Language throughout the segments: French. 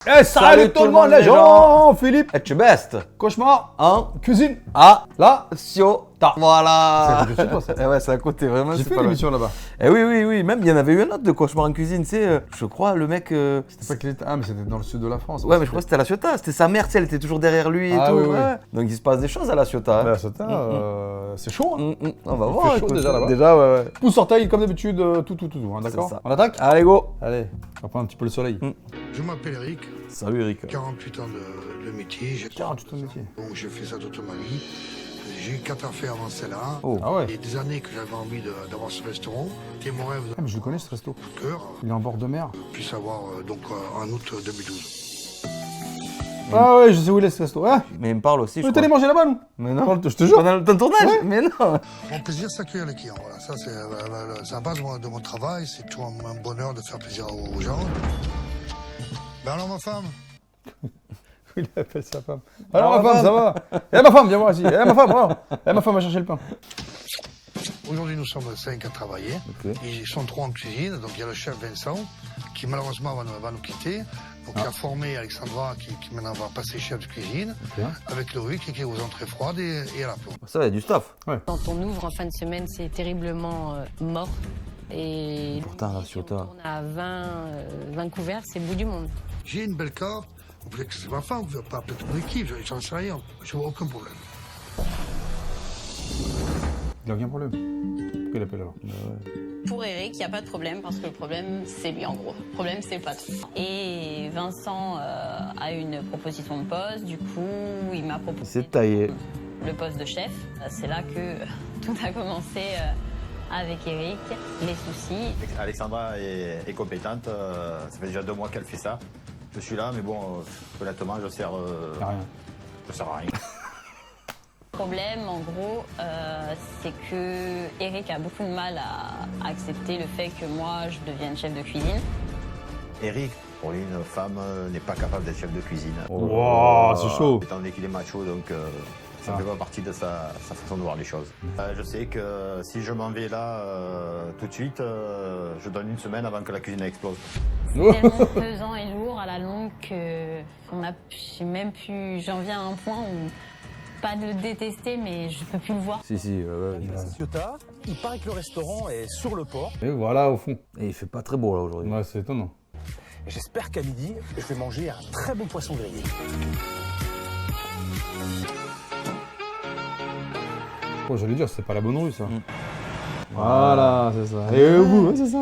Eh, salut tout le monde les gens, Philippe. Et tu best. Cauchemar, Hein? cuisine, Ah. là, Ciota. Voilà. c'est à côté de chez toi, ça. Eh ouais, c'est à côté, vraiment. J'ai c'est fait pas loin. l'émission là-bas. Eh oui. Même, il y en avait eu un autre de Cauchemar en cuisine, tu sais. Je crois, le mec. C'est pas qu'il était... Ah, mais c'était dans le sud de la France. Ouais, mais je crois que c'était à la Ciotat. C'était sa mère, tu sais, elle était toujours derrière lui et Ah tout. oui, oui. Ouais. Donc il se passe des choses à la Ciotat. Bah, ça c'est chaud, hein. On va Il voir. fait chaud écoute. déjà là-bas. Déjà, ouais. Pouce orteil, comme d'habitude, tout, hein, d'accord? C'est ça. On attaque? Allez, go. Allez, on va prendre un petit peu le soleil. Je m'appelle Eric, Salut, Eric. 48 ans de métier. 48 ans de métier. Bon, j'ai fait ça toute ma vie. J'ai eu 4 affaires avant celle-là. Oh. Ah ouais? Il y a des années que j'avais envie d'avoir ce restaurant. C'était mon rêve Ah, mais je le connais ce resto. de cœur. Il est en bord de mer. Puis avoir en août 2012. Ah ouais, je sais où il est ce resto. Ah, Mais il me parle aussi. on Je est allé crois. manger là-bas, nous. Mais non. Je te jure. Pendant ton tournage? Ouais. Mais non. Mon plaisir, c'est accueillir les clients. Voilà, ça, c'est la base de mon travail. C'est toujours un bonheur de faire plaisir aux gens. Ben alors, ma femme, Il appelle sa femme. Alors, ma femme, ça va? Eh, ma femme, viens voir ici. Eh, ma femme, alors. Eh, ma femme va chercher le pain. aujourd'hui, nous sommes 5 à travailler. Ok. Ils sont 3 en cuisine. Donc, il y a le chef Vincent, qui malheureusement va nous quitter. Donc, il a formé Alexandra, qui maintenant va passer chef de cuisine, Ok. avec Loïc, qui est aux entrées froides et à la plomb. Ça va, il y a du stuff. Quand on ouvre en fin de semaine, c'est terriblement mort. Et Pourtant, la si on Ciotat. tourne à 20 couverts, c'est le bout du monde. J'ai une belle carte. Vous voulez que c'est ma femme, vous pouvez pas appeler toute mon équipe, j'en sais rien. Je vois aucun problème. Il a aucun problème. Pourquoi il appelle alors? Pour Eric, il n'y a pas de problème parce que le problème, c'est lui en gros. Le problème, c'est le patron. Et Vincent a une proposition de poste. Du coup, il m'a proposé C'est taillé. le poste de chef. C'est là que tout a commencé avec Eric. Les soucis. Alexandra est compétente, ça fait déjà 2 mois qu'elle fait ça. Je suis là, mais bon, honnêtement, je sers Il a rien. à rien. Le problème, en gros, c'est que Eric a beaucoup de mal à accepter le fait que moi, je devienne chef de cuisine. Eric, pour lui, une femme n'est pas capable d'être chef de cuisine. Wow, c'est chaud. Étant donné qu'il est macho, donc ça ne fait pas partie de sa façon de voir les choses. Je sais que si je m'en vais là tout de suite, je donne une semaine avant que la cuisine explose. Tellement pesant et lourd à la longue que j'en viens à un point où pas de le détester, mais je peux plus le voir. Si. Ciotat, il paraît que le restaurant est sur le port. Et voilà, au fond. Et il fait pas très beau là aujourd'hui. Ouais, c'est étonnant. Et j'espère qu'à midi, je vais manger un très bon poisson grillé. Oh, j'allais dire, c'est pas la bonne rue, ça. Voilà, c'est ça. Et au bout, ouais, c'est ça.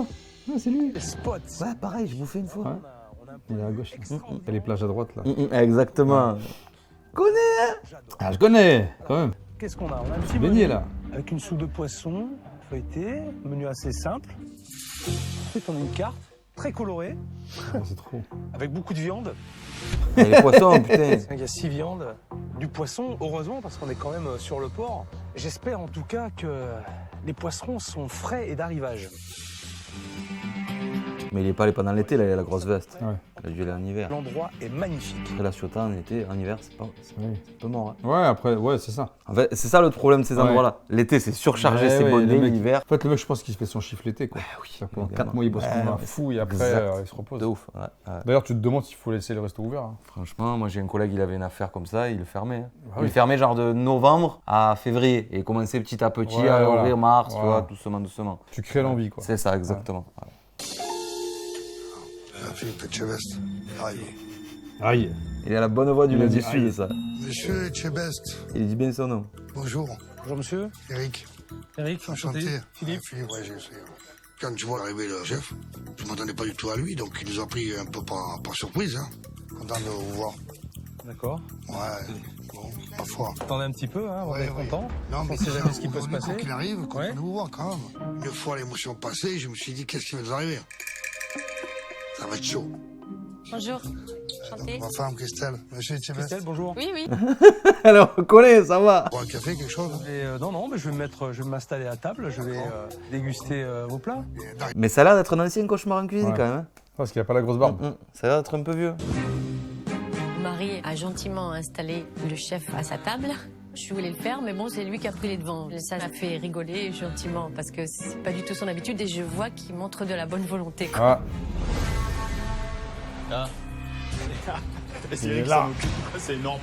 Ouais, c'est lui. Les spots. Ouais, pareil, je vous fais une fois. Ouais. Il est à gauche, là. Il y a les plages à droite, là. Exactement. Connais, hein? Ah, je connais, quand même. Qu'est-ce qu'on a? On a un petit Beignet, menu là. avec une soupe de poisson feuilletée, menu assez simple. Ensuite, on a une carte très colorée, Oh, c'est trop. avec beaucoup de viande. Et les poissons, putain. Il y a 6 viandes, du poisson, heureusement, parce qu'on est quand même sur le port. J'espère en tout cas que les poisserons sont frais et d'arrivage. Mais il est pas allé pendant l'été, là, il a la grosse veste. Ouais. Il a dû aller en hiver. L'endroit est magnifique. Après la Ciotat en été, en hiver, c'est Oui. un peu mort. Hein. Ouais, après, ouais, c'est ça. En fait, c'est ça le problème de ces Ouais. endroits-là. L'été, c'est surchargé, Ouais, c'est ouais, bondé, le mec- l'hiver. En fait, le mec, je pense qu'il fait son chiffre l'été, quoi. oui, Pendant évidemment. 4 mois, il bosse comme un Ouais, fou et après, exact. il se repose. De ouf. Ouais. D'ailleurs, tu te demandes s'il faut laisser le resto ouvert. Hein. Franchement, moi j'ai un collègue, il avait une affaire comme ça, il le fermait. Hein. Ah Il oui. le fermait genre de novembre à février et il commençait petit à petit Ouais, à voilà. ouvrir mars, tu Voilà. vois, doucement. Tu crées l'envie, quoi. C'est ça, exactement. Voilà. Philippe Etchebest. Aïe. Aïe. Il a la bonne voix du Il a mec du dit sud, aïe. ça. Monsieur Etchebest, Il dit bien son nom. bonjour. Bonjour monsieur. Eric, Eric, enchanté. Philippe. Philippe, ouais, je sais. Quand je vois arriver le chef, je ne m'attendais pas du tout à lui, donc il nous a pris un peu par surprise. Hein. Content de vous voir. D'accord. Ouais, bon, ma foi. Attendez un petit peu, hein, on Ouais, est ouais. content. Non, On sait jamais ce qui peut se aujourd'hui, passer. Quoi qu'il arrive, content Ouais. de vous voir quand même. Une fois l'émotion passée, je me suis dit, qu'est-ce qui va nous arriver? Ça va être chaud. Bonjour, Donc, enchantée. ma femme, Christelle. Monsieur Etchebest. Christelle, bonjour. Oui, oui. Alors, on connaît, ça va. Boire un café, quelque chose? Et, non, mais je vais m'installer à table, je vais déguster vos plats. Mais ça a l'air d'être un ancien cauchemar en cuisine Ouais. quand même. Hein. Parce qu'il a pas la grosse barbe. Ça a l'air d'être un peu vieux. Marie a gentiment installé le chef à sa table. Je voulais le faire, mais bon, c'est lui qui a pris les devants. Ça m'a fait rigoler gentiment parce que c'est pas du tout son habitude et je vois qu'il montre de la bonne volonté, quoi. Ah. C'est là. C'est énorme.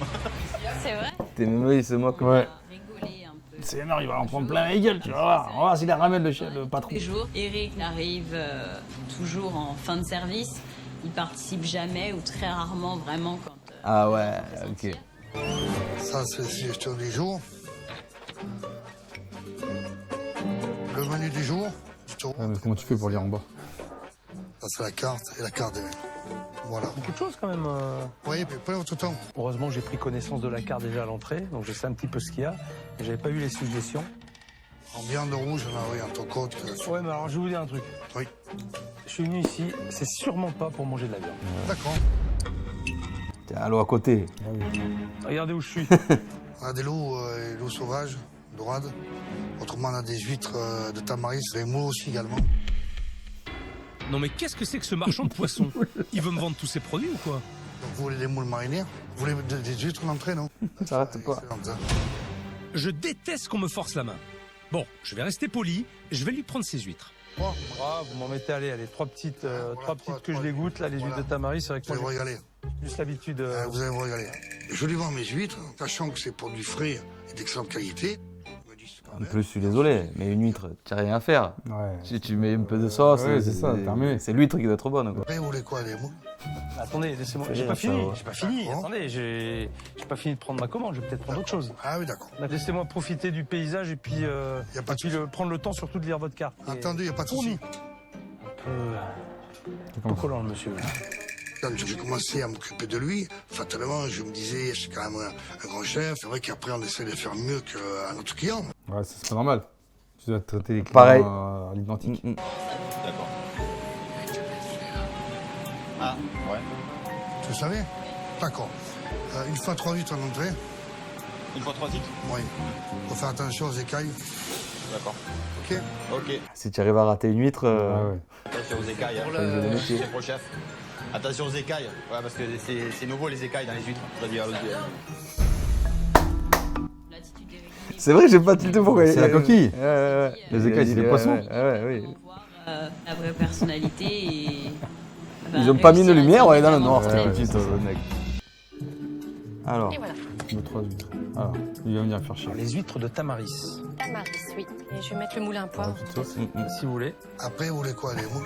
C'est vrai. T'es même il se moque. Ouais. Rigoler un peu. C'est énorme, il va en prendre plein la gueule, tu vas voir. On va voir s'il la ramène le patron. Les jours, Eric arrive toujours en fin de service. Il participe jamais ou très rarement vraiment quand. Ah ouais, ok. Ça, c'est la gestion du jour. Le menu du jour. Ouais, mais comment tu fais pour lire en bas? Ça, c'est la carte et la carte des vins. Voilà. Beaucoup de choses quand même. Oui, mais pas tout le temps. Heureusement, j'ai pris connaissance de la carte déjà à l'entrée, donc je sais un petit peu ce qu'il y a. J'avais pas eu les suggestions. En viande rouge, on a oui, en entrecôte. Ouais, mais alors je vais vous dire un truc. Oui. Je suis venu ici, c'est sûrement pas pour manger de la viande. D'accord. Tiens, allô à côté. Regardez où je suis. On a des loups sauvages, dorades. Autrement, on a des huîtres de tamaris, des moules aussi également. Non mais qu'est-ce que c'est que ce marchand de poissons? Il veut me vendre tous ses produits ou quoi? Donc, vous voulez des moules marinés? Vous voulez des huîtres en entrée, non? Ça arrête pas. Excellent, ça. Je déteste qu'on me force la main. Bon, je vais rester poli, je vais lui prendre ses huîtres. Bon, Ah, vous m'en mettez, allez, trois petites que je les goûte, là, les huîtres de tamaris, c'est vrai que vous allez vous moi, régaler. j'ai plus l'habitude. Vous allez vous régaler. Je lui vends mes huîtres, sachant que c'est produit frais et d'excellente qualité. Il me dit, c'est pas En mal. plus, je suis désolé, mais une huître, t'as rien à faire. Ouais. Si tu mets un peu de sauce, Ouais, c'est ça, terminé. c'est l'huître qui doit être bonne, quoi. Après, vous voulez quoi, les moules? Attendez, laissez-moi. C'est J'ai bien, pas ça fini. va. J'ai pas fini. Bon. Attendez, j'ai pas fini de prendre ma commande. Je vais peut-être prendre autre chose. Ah oui, d'accord. Laissez-moi profiter du paysage et puis, Y a pas de souci. prendre le temps surtout de lire votre carte. Et Entendu, il n'y a pas de souci. un peu collant, le monsieur. Quand j'ai commencé à m'occuper de lui, fatalement, je me disais, c'est quand même un grand chef. C'est vrai qu'après, on essaie de faire mieux qu'un autre client. Ouais, ça, c'est pas normal. Tu dois traiter les clients Pareil. à l'identique. D'accord. Ah, ouais. Tu le savais? D'accord. Une fois 3 huîtres en entrée. Une fois 3 titres? Oui. Faut faire attention aux écailles. D'accord. Ok? Ok. Si tu arrives à rater une huître, Ah ouais. Attention aux écailles. Hein. le métier. C'est pro chef. Attention aux écailles. Ouais, parce que c'est nouveau les écailles dans les huîtres. Je dois dire, L'attitude d'Eric. c'est vrai, j'ai pas tilté pourquoi. C'est la coquille. Ouais, ouais, ouais. Les écailles, c'est les poissons. Ouais, oui. Pour voir la vraie personnalité et. Ils ont pas mis de réussir à lumière, on est dans le vraiment noir, se tout de mettre. suite, le mec. Alors, Et voilà. Le 3 huîtres. Alors, il va venir faire chier. Alors, les huîtres de tamaris, Tamaris, oui. Et je vais mettre le moulin à La poivre. petite sauce. si vous voulez. Après, vous voulez quoi, les moules?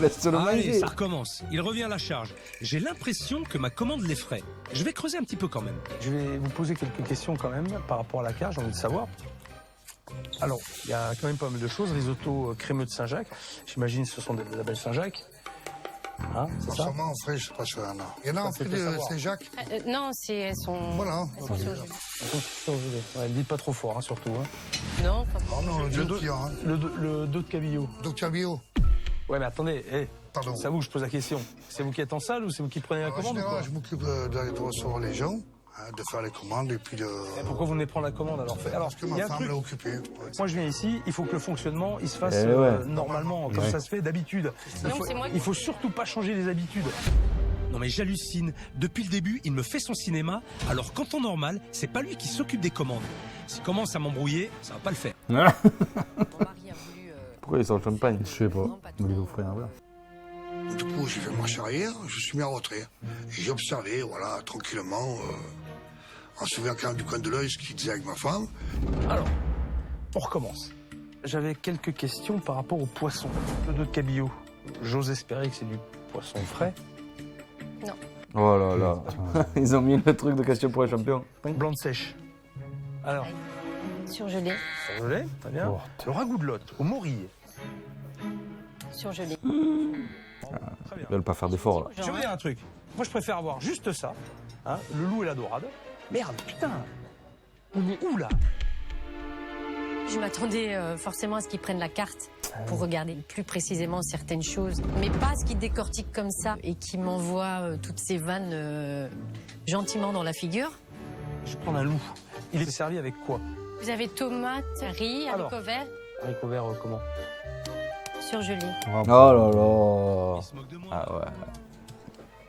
laisse-le Allez, manger. ça recommence. Il revient à la charge. J'ai l'impression que ma commande l'effraie. Je vais creuser un petit peu quand même. Je vais vous poser quelques questions quand même par rapport à la carte, j'ai envie de savoir. Alors, il y a quand même pas mal de choses. Risotto crémeux de Saint-Jacques. J'imagine que ce sont des labels Saint-Jacques. Hein, c'est ça? Forcément, en frais, je sais pas si il y en a. Il y en a en Ça, c'est fait pour de savoir. Saint-Jacques. Non, elles sont. Voilà. Elles sont surgelées. Ouais, dites pas trop fort, hein, surtout. Hein. Non, pas Oh non, le Le Dieu dos- qui a, hein. Le dos de cabillaud. Docteur Bio. Ouais, mais attendez, Pardon. c'est à vous que je pose la question. C'est vous qui êtes en salle ou c'est vous qui prenez la En commande ou général, quoi? je m'occupe d'aller recevoir les gens, hein, de faire les commandes et puis de. Et pourquoi vous venez prendre la commande alors? Alors, Parce que il y ma a un femme truc. l'a occupée. Ouais. Moi, je viens ici, il faut que le fonctionnement, il se fasse Eh ouais. normalement, comme Ouais. ça se fait d'habitude. Non, c'est moi qui- Il faut surtout pas changer les habitudes. Non mais j'hallucine. Depuis le début, il me fait son cinéma, alors qu'en temps normal, c'est pas lui qui s'occupe des commandes. S'il commence à m'embrouiller, ça va pas le faire. Mon mari a voulu. Pourquoi ils sont en champagne? Je sais pas. Non, pas Vous voulez vous offrir un verre? Du coup, j'ai fait marche arrière, je suis mis en retrait. Et j'ai observé, voilà, tranquillement, en se souvenant quand même du coin de l'œil ce qu'il disait avec ma femme. Alors, on recommence. J'avais quelques questions par rapport au poisson. Le dos de cabillaud. J'ose espérer que c'est du poisson frais. Oh là là. Ils ont mis le truc de question pour les champions. Blanc de sèche. Alors, Surgelé. surgelé, très bien. Oh, Le ragoût de Lot, au morille. Surgelé. Très bien. Ils veulent pas faire d'efforts là. Je vais vous dire un truc. Moi, je préfère avoir juste ça. Hein, le loup et la dorade. Merde, putain. On est où là? Je m'attendais forcément à ce qu'ils prennent la carte pour regarder plus précisément certaines choses, mais pas à ce qu'ils décortiquent comme ça et qu'ils m'envoient toutes ces vannes gentiment dans la figure. Je vais prendre un loup. Il est servi avec quoi? Vous avez tomates, riz, Alors. haricots verts, Haricot vert, comment? surgelé. Oh là là. Il se moque de moi. Ah ouais.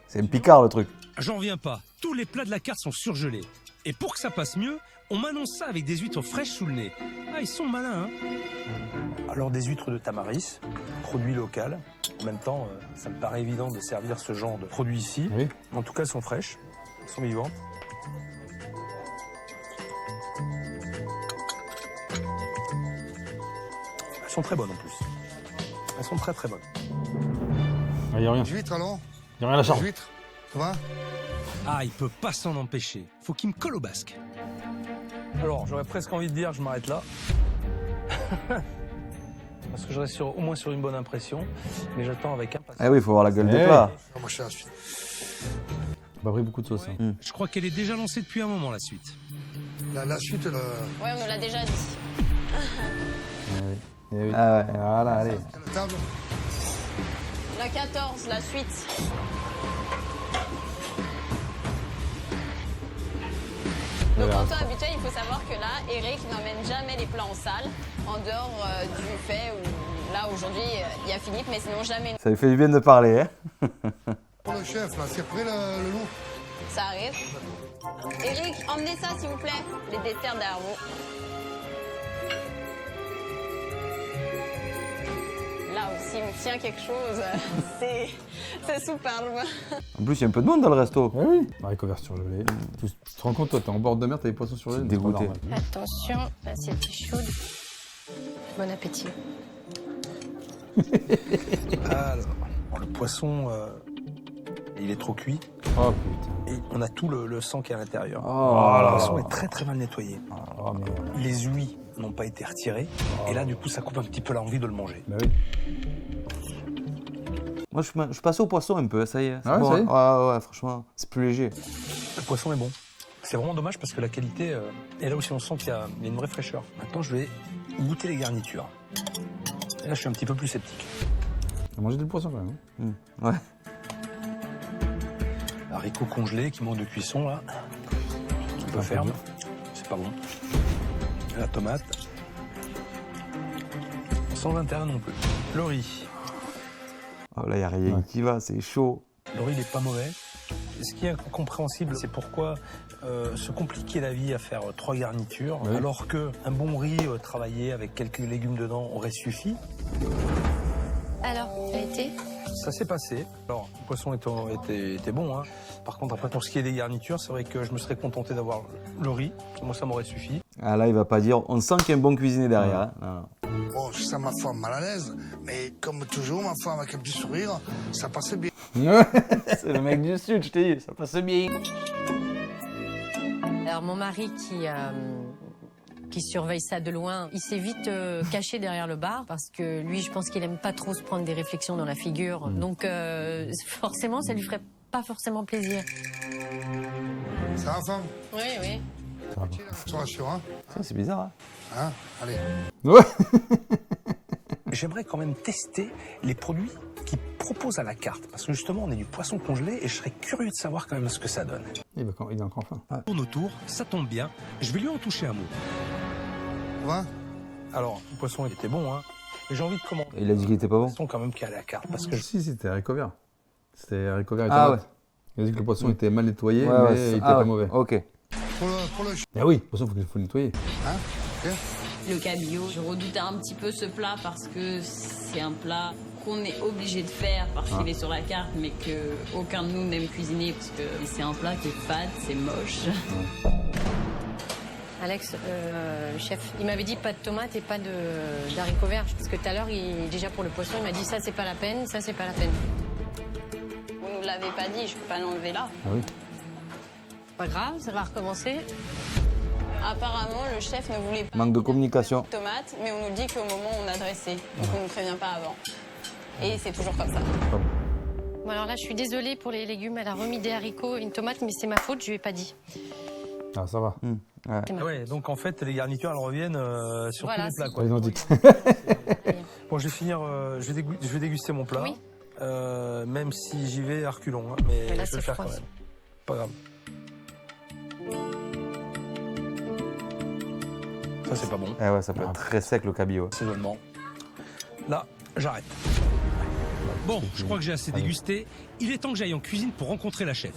C'est un picard le truc. J'en reviens pas. Tous les plats de la carte sont surgelés. Et pour que ça passe mieux, on m'annonce ça avec des huîtres fraîches sous le nez. Ah, ils sont malins, hein. Alors, des huîtres de tamaris, produit local. En même temps, ça me paraît évident de servir ce genre de produits ici. Oui. En tout cas, elles sont fraîches, elles sont vivantes. Elles sont très bonnes en plus. Elles sont très très bonnes. Il n'y a rien. Huîtres alors Il n'y a rien à la charge. Huîtres, ça va? Ah, il peut pas s'en empêcher. Faut qu'il me colle au basque. Alors, j'aurais presque envie de dire, je m'arrête là. Parce que je reste au moins sur une bonne impression. Mais j'attends avec impatience. Eh oui, il faut voir la gueule de Eh plat. Ah, moi, je suis à la suite. Pas pris beaucoup de sauce. Hein. Je crois qu'elle est déjà lancée depuis un moment, la suite. La suite, Ouais, on me l'a déjà dit. Eh oui. Ah ouais. Voilà, allez. la table. La 14, la suite. Donc en temps habituel, il faut savoir que là, Eric n'emmène jamais les plats en salle, en dehors du fait où là aujourd'hui il y a Philippe, mais sinon jamais. Ça lui fait du bien de parler, hein. Pour le chef, là, c'est prêt le loup? Ça arrive. Eric, emmenez ça s'il vous plaît, les desserts derrière vous. Là aussi, il me tient quelque chose, c'est superbe. En plus, il y a un peu de monde dans le resto. Eh oui. Haricots verts surgelés. Tu te rends compte, toi, t'es en bord de mer, t'as des poissons surgelés. C'est dégoûté. pas normal. Attention, l'assiette est chaude. Bon appétit. Alors, le poisson, il est trop cuit. Oh putain. Et on a tout le sang qui est à l'intérieur. Oh Le là poisson là. est très très mal nettoyé. Oh merde. Les huiles n'ont pas été retirées. Et là, du coup, ça coupe un petit peu l'envie de le manger. Bah oui. Moi, je passe au poisson un peu, ça y est. C'est Ah ouais, bon, ça y est hein. Ouais, franchement, c'est plus léger. Le poisson est bon. C'est vraiment dommage parce que la qualité, et là aussi on sent qu'il y a une vraie fraîcheur. Maintenant, je vais goûter les garnitures. Et là, je suis un petit peu plus sceptique. T'as mangé du poisson quand même. Hein. Ouais. Haricots congelés qui manquent de cuisson, là. Un peu ferme. C'est pas bon. Et la tomate. Sans intérêt non plus. Le riz. Oh là, il n'y a rien qui va, c'est chaud. Le riz, il est pas mauvais. Ce qui est incompréhensible, c'est pourquoi se compliquer la vie à faire 3 garnitures, Oui. alors qu'un bon riz travaillé avec quelques légumes dedans aurait suffi. Alors, ça a été? Ça s'est passé. Alors, le poisson était bon. Hein. Par contre, après, pour ce qui est des garnitures, c'est vrai que je me serais contenté d'avoir le riz. Moi, ça m'aurait suffi. Ah là, il va pas dire. On sent qu'il y a un bon cuisinier derrière. Hein. Non. Bon, je sens ma femme mal à l'aise, mais comme toujours, ma femme avec un petit sourire, ça passait bien. C'est le mec du sud, je t'ai dit, ça passe bien. Alors mon mari qui surveille ça de loin, il s'est vite caché derrière le bar parce que lui, je pense qu'il aime pas trop se prendre des réflexions dans la figure. Donc forcément, ça lui ferait pas forcément plaisir. Ça va, femme? Oui, oui. Je te rassure, hein? Ça, c'est bizarre. Hein. Hein? Allez. Ouais. J'aimerais quand même tester les produits qu'ils proposent à la carte. Parce que justement, on est du poisson congelé et je serais curieux de savoir quand même ce que ça donne. Il est encore faim. Tourne autour, ça tombe bien. Je vais lui en toucher un mot. Ça va? Alors, le poisson était bon, hein. Mais j'ai envie de commander. Il a dit qu'il était pas bon. Le poisson quand même qui est à la carte. Parce que Si, c'était haricots verts. C'était haricots verts et Ah tomates. Il a dit que le poisson était mal nettoyé, Ouais, ouais, mais c'est- il était ah pas ouais, mauvais. Ok. Pour le Eh oui, le poisson, faut le nettoyer. hein? Ok? Le cabillaud, je redoutais un petit peu ce plat parce que c'est un plat qu'on est obligé de faire parce qu'il est sur la carte, mais que aucun de nous n'aime cuisiner parce que c'est un plat qui est fade, c'est moche. Alex, chef, il m'avait dit pas de tomates et pas d'haricots verts. Parce que tout à l'heure, déjà pour le poisson, il m'a dit ça c'est pas la peine, ça c'est pas la peine. Vous ne l'avez pas dit, je peux pas l'enlever là. Ah oui. Pas grave, ça va recommencer. Apparemment, le chef ne voulait pas Manque de communication. tomates, mais on nous dit qu'au moment où on a dressé, donc on ne prévient pas avant. Et c'est toujours comme ça. Bon alors là, je suis désolée pour les légumes. Elle a remis des haricots et une tomate, mais c'est ma faute, je lui ai pas dit. Ah, ça va. Ouais. C'est ma ouais, donc en fait, les garnitures, elles reviennent sur Voilà, tous les plats. Pas Quoi. identique. Bon, je vais finir, je vais déguster mon plat. Oui. Même si j'y vais à reculons, hein, mais Mais là, je vais le c'est faire froid. quand même. Pas grave. Ça, c'est pas bon. Eh ouais, ça peut être très sec le cabillaud. Assaisonnement. Là, j'arrête. Bon, je crois que j'ai assez dégusté. Il est temps que j'aille en cuisine pour rencontrer la chef.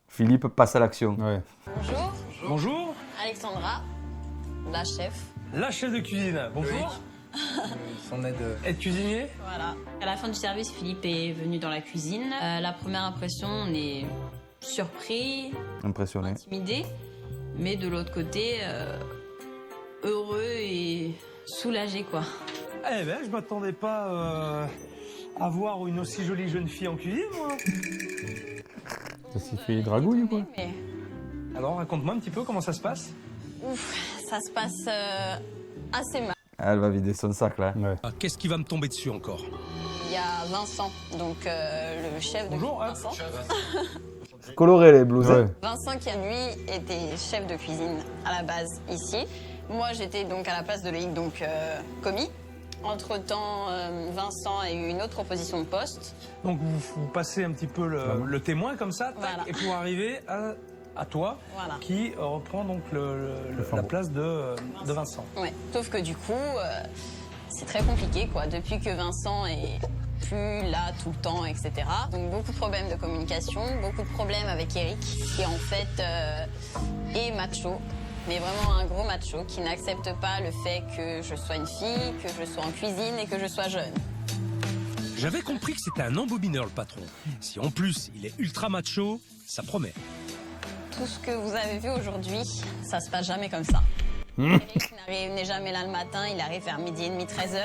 Philippe passe à l'action. Ouais. Bonjour, Bonjour, Alexandra, la chef. la chef de cuisine. Bonjour. Son aide cuisinier. Voilà. À la fin du service, Philippe est venu dans la cuisine. La première impression, on est surpris, Impressionné. intimidé, mais de l'autre côté, heureux et soulagé, quoi. Eh ben, je m'attendais pas à voir une aussi jolie jeune fille en cuisine, moi. Ça s'est fait dragouille ou quoi? Mais, Alors, raconte-moi un petit peu comment ça se passe. ouf, ça se passe assez mal. Elle va vider son sac là. Ouais. Ah, qu'est-ce qui va me tomber dessus encore? Il y a Vincent, donc le chef de Bonjour, cuisine. Vincent. Coloré les blouses. Ouais. Vincent qui, lui, était chef de cuisine à la base ici. Moi, j'étais donc à la place de Loïc, donc commis. Entre-temps, Vincent a eu une autre proposition de poste. Donc, vous passez un petit peu le témoin comme ça, tac, Voilà. et pour arriver à toi, Voilà. qui reprend donc la place de Vincent. Ouais. Sauf que du coup, c'est très compliqué, quoi. Depuis que Vincent est plus là tout le temps, etc. Donc beaucoup de problèmes de communication, beaucoup de problèmes avec Eric, qui en fait est macho. Mais vraiment un gros macho qui n'accepte pas le fait que je sois une fille, que je sois en cuisine et que je sois jeune. J'avais compris que c'était un embobineur, le patron. Si en plus il est ultra macho, ça promet. Tout ce que vous avez vu aujourd'hui, ça se passe jamais comme ça. Eric n'est jamais là le matin, il arrive vers midi et demi, 13h.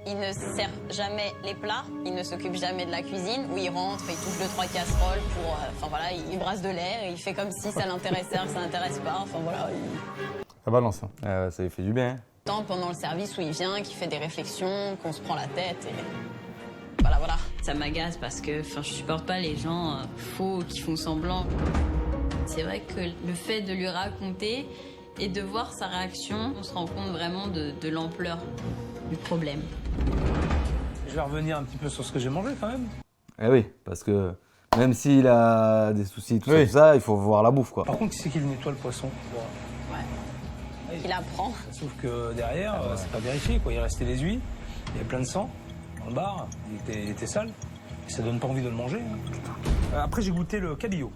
Il ne sert jamais les plats, il ne s'occupe jamais de la cuisine, où il rentre, il touche 2-3 casseroles pour... Enfin voilà, il brasse de l'air, et il fait comme si ça l'intéressait, que ça l'intéresse pas. Enfin voilà, Ça balance. Hein. Ah ouais, ça lui fait du bien. temps pendant le service où il vient, qui fait des réflexions, qu'on se prend la tête et... Voilà. Ça m'agace parce que je supporte pas les gens faux qui font semblant. C'est vrai que le fait de lui raconter et de voir sa réaction, on se rend compte vraiment de l'ampleur du problème. Je vais revenir un petit peu sur ce que j'ai mangé quand même. Eh oui, parce que même s'il a des soucis, tout Oui. ça, il faut voir la bouffe quoi. Par contre, qui c'est qui nettoie le poisson? Ouais. Il apprend. Sauf que derrière, c'est pas vérifié, quoi. Il restait les huiles, il y avait plein de sang dans le bar, il était sale. Et ça donne pas envie de le manger. Hein. Après, j'ai goûté le cabillaud.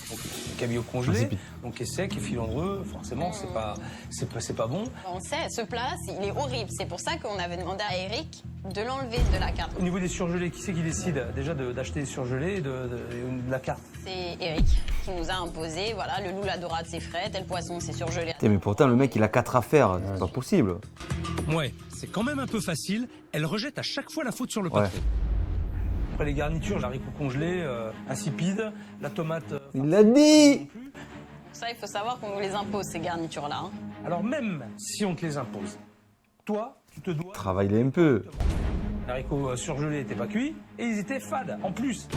Donc, le cabillaud congelé, Insipide. donc qui est sec et filandreux. Forcément, c'est pas bon. On sait, ce plat, il est horrible. C'est pour ça qu'on avait demandé à Eric de l'enlever de la carte. Au niveau des surgelés, qui c'est qui décide déjà d'acheter des surgelés et de la carte? C'est Eric qui nous a imposé, voilà, le loup, la dorade, c'est frais, tel poisson, c'est surgelé. Putain, mais pourtant, le mec, il a 4 affaires, c'est pas possible. Ouais, c'est quand même un peu facile. Elle rejette à chaque fois la faute sur le Ouais. patron. Après les garnitures, l'haricot congelé, insipide, la tomate... Il l'a dit! Ça, il faut savoir qu'on nous les impose, ces garnitures-là. Hein. Alors même si on te les impose, toi, tu te dois... Travaille-les un peu. Les haricots surgelés n'étaient pas cuits et ils étaient fades, en plus.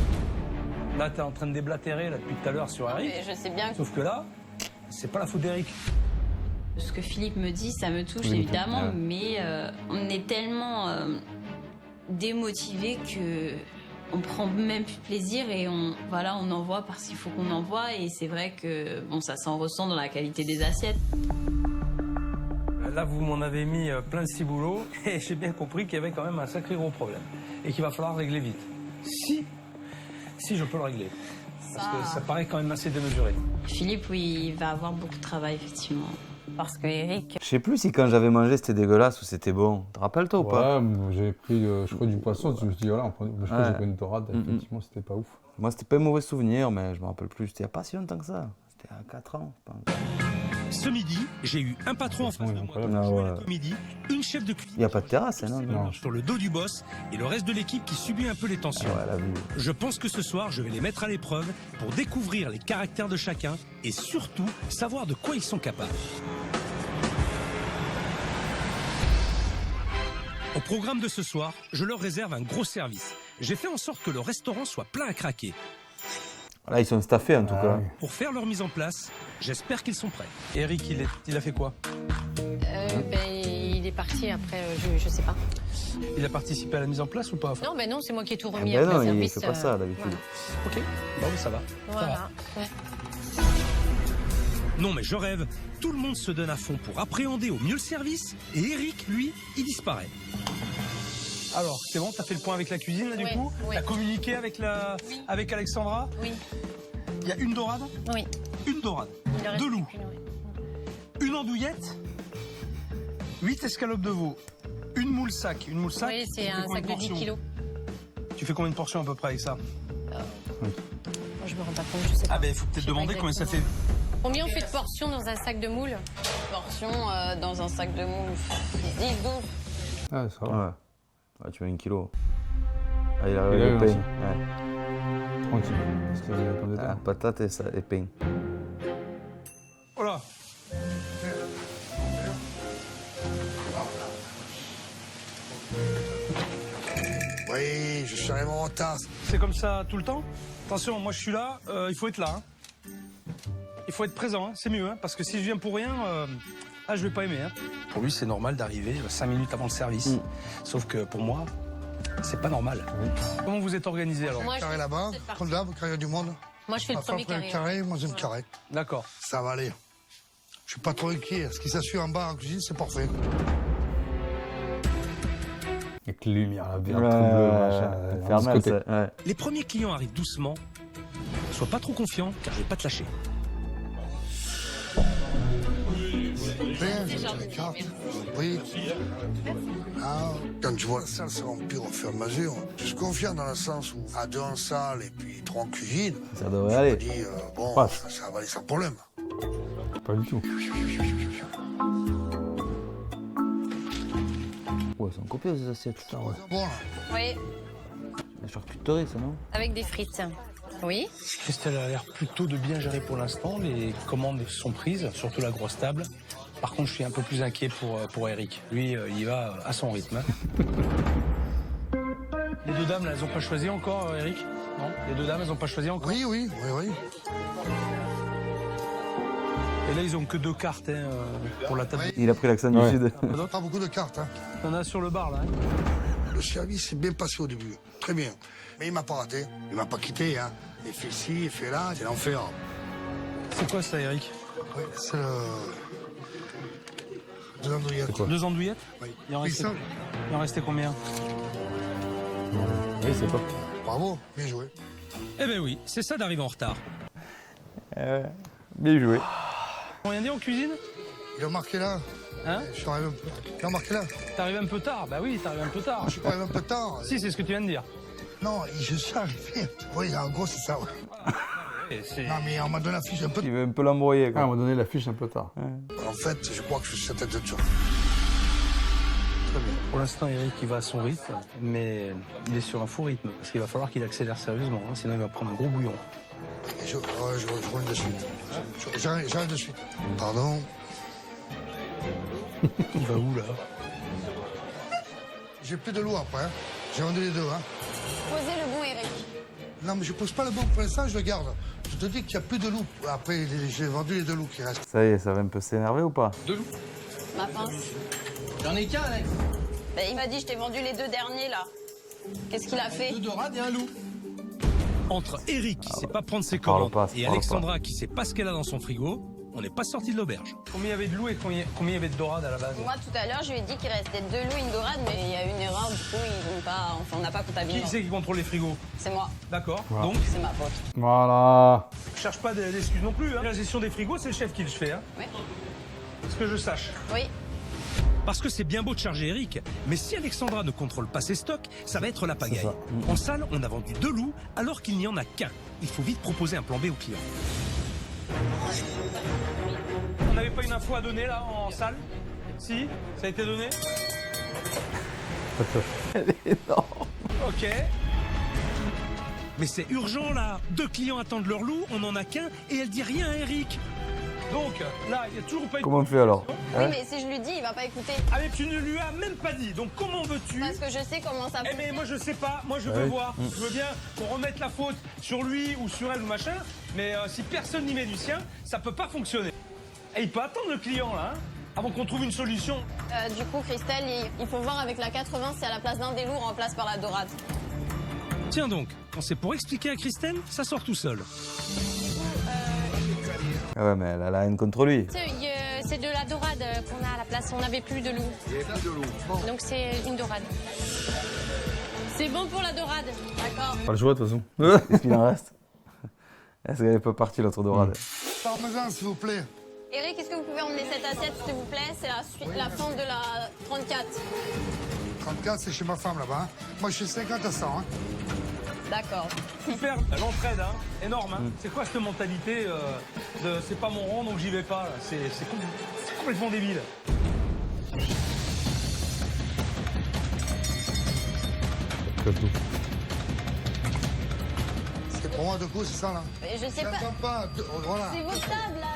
Là, t'es en train de déblatérer là, depuis tout à l'heure sur Eric. Mais je sais bien que Sauf que là, c'est pas la faute d'Eric. ce que Philippe me dit, ça me touche Oui, évidemment, ouais. mais on est tellement démotivés que on prend même plus de plaisir et on envoie parce qu'il faut qu'on envoie et c'est vrai que ça s'en ressent dans la qualité des assiettes. Là, vous m'en avez mis plein de ciboulots et j'ai bien compris qu'il y avait quand même un sacré gros problème et qu'il va falloir régler vite. Si je peux le régler. Parce que ça paraît quand même assez démesuré. Philippe, oui, il va avoir beaucoup de travail effectivement. Parce que Eric, Je sais plus si quand j'avais mangé c'était dégueulasse ou c'était bon. Te rappelles-toi ou pas? Ouais, j'ai pris, je crois, du poisson. Je me suis dit, voilà, je crois que j'ai Ouais. pris une dorade. Effectivement, c'était pas ouf. Moi, c'était pas un mauvais souvenir, mais je me rappelle plus. C'était il y a pas si longtemps que ça. C'était à 4 ans, je pense. Ce midi, j'ai eu un patron en face Oui, de moi incroyable. toute Ah la ouais. journée l'après-midi, une chef de cuisine Il y a pas de terrasse, hein, non? Non. sur le dos du boss et le reste de l'équipe qui subit un peu les tensions. Ouais, la vue. Je pense que ce soir, je vais les mettre à l'épreuve pour découvrir les caractères de chacun et surtout savoir de quoi ils sont capables. Au programme de ce soir, je leur réserve un gros service. J'ai fait en sorte que le restaurant soit plein à craquer. Là, ils sont staffés en tout Ah cas. oui. Pour faire leur mise en place, j'espère qu'ils sont prêts. Eric, il a fait quoi? Il est parti après, je sais pas. Il a participé à la mise en place ou pas? Non, non, c'est moi qui ai tout Ah remis ben après non, le il service. fait pas ça d'habitude. Ok, bon, ça va. Voilà. Ouais. Non mais je rêve, tout le monde se donne à fond pour appréhender au mieux le service et Eric, lui, il disparaît. Alors, c'est bon, t'as fait le point avec la cuisine là du Oui, coup? oui. T'as communiqué avec avec Alexandra? Oui, Il y a une dorade? oui. Une dorade. Il en reste Deux loups. qu'une, ouais. Une andouillette, 8 escalopes de veau, Une moule sac. Une moule sac. Oui, tu c'est fais un combien sac de 10 portions kilos. Tu fais combien de portions à peu près avec ça? Moi, je me rends pas compte, je sais pas. Ah ben, il faut Je peut-être sais pas demander combien ça fait. exactement. Combien on fait de portions dans un sac de moules? Portion dans un sac de moules, 10, 12. Ah, ça va. Ouais. Ouais, tu mets 1 kilo. Ah, il a Il a eu le un pain. aussi. Ouais. Tranquille. Parce que les pommes de Ah, terre. patate et pain. Voilà. Oui, je suis arrivé en retard. C'est comme ça tout le temps. Attention, moi je suis là, il faut être là. Hein. Il faut être présent, hein. C'est mieux, hein, parce que si je viens pour rien, je vais pas aimer. Hein. Pour lui, c'est normal d'arriver 5 minutes avant le service. Sauf que pour moi, c'est pas normal. Comment vous êtes organisé alors? Moi, je Carré fais là-bas, cette partie. comme d'hab, quand il y a du monde. Moi, je fais le Après, premier après le carré. carré, moi j'aime le carré. D'accord. Ça va aller. Je suis pas trop inquiet. Ce qui s'assure en bas en cuisine, c'est parfait. Avec les lumières, la verte, tout bleu, machin. Infernal, de ce côté. ça. Ouais. Les premiers clients arrivent doucement. Sois pas trop confiant, car je vais pas te lâcher. Bien, j'ai les cartes, oui. Ah, quand tu vois la salle se remplir au fur et à mesure, je suis confiant dans le sens où à 2 en salle et puis 3 en cuisine, Ça devrait je me aller. dis, bon, Passe. ça va aller sans problème. Pas du tout. Ouais, c'est un copieux ces assiettes. Ça va bon, là. Oui, La charcuterie, ça, non? avec des frites. Oui. Christelle a l'air plutôt de bien gérer pour l'instant. Les commandes sont prises, surtout la grosse table. Par contre, je suis un peu plus inquiet pour Eric. Lui, il y va à son rythme. Hein. Les deux dames, là, elles n'ont pas choisi encore, Eric? Non? Les deux dames, elles n'ont pas choisi encore? Oui, oui, oui, oui. Et là, ils ont que 2 cartes hein, pour la table. Oui. Il a pris l'accent Ouais. du sud. Pas beaucoup de cartes. Hein. Il y en a sur le bar, là. Hein. Le service s'est bien passé au début, très bien. Mais il m'a pas raté, il m'a pas quitté. Hein. Il fait ci, il fait là, c'est l'enfer. C'est quoi ça, Eric? Oui, c'est le... de l'andouillette. quoi? 2 andouillettes? Oui. Il en Oui, restait, ça. il en restait combien? Oui, c'est top. Bravo, bien joué. Eh ben oui, c'est ça d'arriver en retard. Bien joué. Rien dit en cuisine? Il a marqué là. Hein? Je suis arrivé un peu... Il a marqué là. T'es arrivé un peu tard? Bah oui, t'es arrivé un peu tard. Je suis pas arrivé un peu tard. Si, c'est ce que tu viens de dire. Non, je suis arrivé. Oui, en gros, c'est ça. Ouais. Et c'est- Non, mais on m'a donné la fiche un peu. Il veut un peu l'embrouiller, Ah, quoi. on m'a donné la fiche un peu tard. En fait, je crois que je suis sur la tête de Dieu. Très bien. Pour l'instant, Eric, il va à son rythme, mais il est sur un faux rythme, parce qu'il va falloir qu'il accélère sérieusement, hein, sinon il va prendre un gros bouillon. Et je reviens de suite. J'arrive de suite. Pardon. Il va où, là? J'ai plus de loup après. Hein. J'ai vendu les deux. Hein. Posez le bon, Eric. Non, mais je pose pas le bon pour l'instant, je le garde. Je te dis qu'il n'y a plus de loup. Après, j'ai vendu les 2 loups qui restent. Ça y est, ça va un peu s'énerver ou pas? Ma pince. J'en ai qu'un, Alex. Ben, il m'a dit, je t'ai vendu les 2 derniers, là. Qu'est-ce qu'il a fait? 2 dorades et un loup. Entre Eric qui sait pas prendre ses parle commandes pas, et parle Alexandra qui sait pas ce qu'elle a dans son frigo, on n'est pas sorti de l'auberge. Combien il y avait de loup et combien il y avait de dorades à la base? Moi, tout à l'heure, je lui ai dit qu'il restait 2 loups et une dorade, mais il y a une erreur, du coup, ils ont pas... Enfin, on n'a pas Qui comptabilisé. c'est qui contrôle les frigos? C'est moi. D'accord, Voilà. donc C'est ma faute. Voilà. je cherche pas d'excuses non plus. Hein. La gestion des frigos, c'est le chef qui le fait. Hein. Oui. Ce que je sache. Oui. Parce que c'est bien beau de charger Eric, mais si Alexandra ne contrôle pas ses stocks, ça va être la pagaille. ça. En salle, on a vendu 2 loups alors qu'il n'y en a qu'un. Il faut vite proposer un plan B au client. On n'avait pas une info à donner là en salle? Si? Ça a été donné? Ok. Mais c'est urgent là. 2 clients attendent leur loup, on n'en a qu'un et elle dit rien à Eric. Donc, là, il n'y a toujours pas eu... Comment on fait alors? Oui, mais si je lui dis, il va pas écouter. Ah, mais tu ne lui as même pas dit. Donc, comment veux-tu... Parce que je sais comment ça Eh mais fonctionne. moi je sais pas, moi je veux voir. Je veux bien qu'on remette la faute sur lui ou sur elle ou machin, mais si personne n'y met du sien, ça peut pas fonctionner. Et il peut attendre le client là, hein, avant qu'on trouve une solution. Du coup, Christelle, il faut voir avec la 80 si à la place d'un des loups, on remplace par la dorade. Tiens donc, quand c'est pour expliquer à Christelle, ça sort tout seul. Ah ouais, mais elle a la haine contre lui. C'est de la dorade qu'on a à la place. On n'avait plus de loup. Donc c'est une dorade. C'est bon pour la dorade. D'accord. Pas le choix, de toute façon. Qu'est-ce qu'il en reste? Est-ce qu'elle est pas partie, l'autre dorade? Parmesan, s'il vous plaît. Eric, est-ce que vous pouvez emmener cette assiette, s'il vous plaît? C'est la fin de la 34. 34, c'est chez ma femme là-bas. Hein. Moi, je suis 50 à 100. Hein. D'accord. Super, l'entraide, hein, énorme. Hein. C'est quoi cette mentalité de c'est pas mon rang donc j'y vais pas là. C'est complètement débile. C'est pour moi deux coups, c'est ça là. Mais je sais pas. J'attends pas. Voilà. C'est votre table là.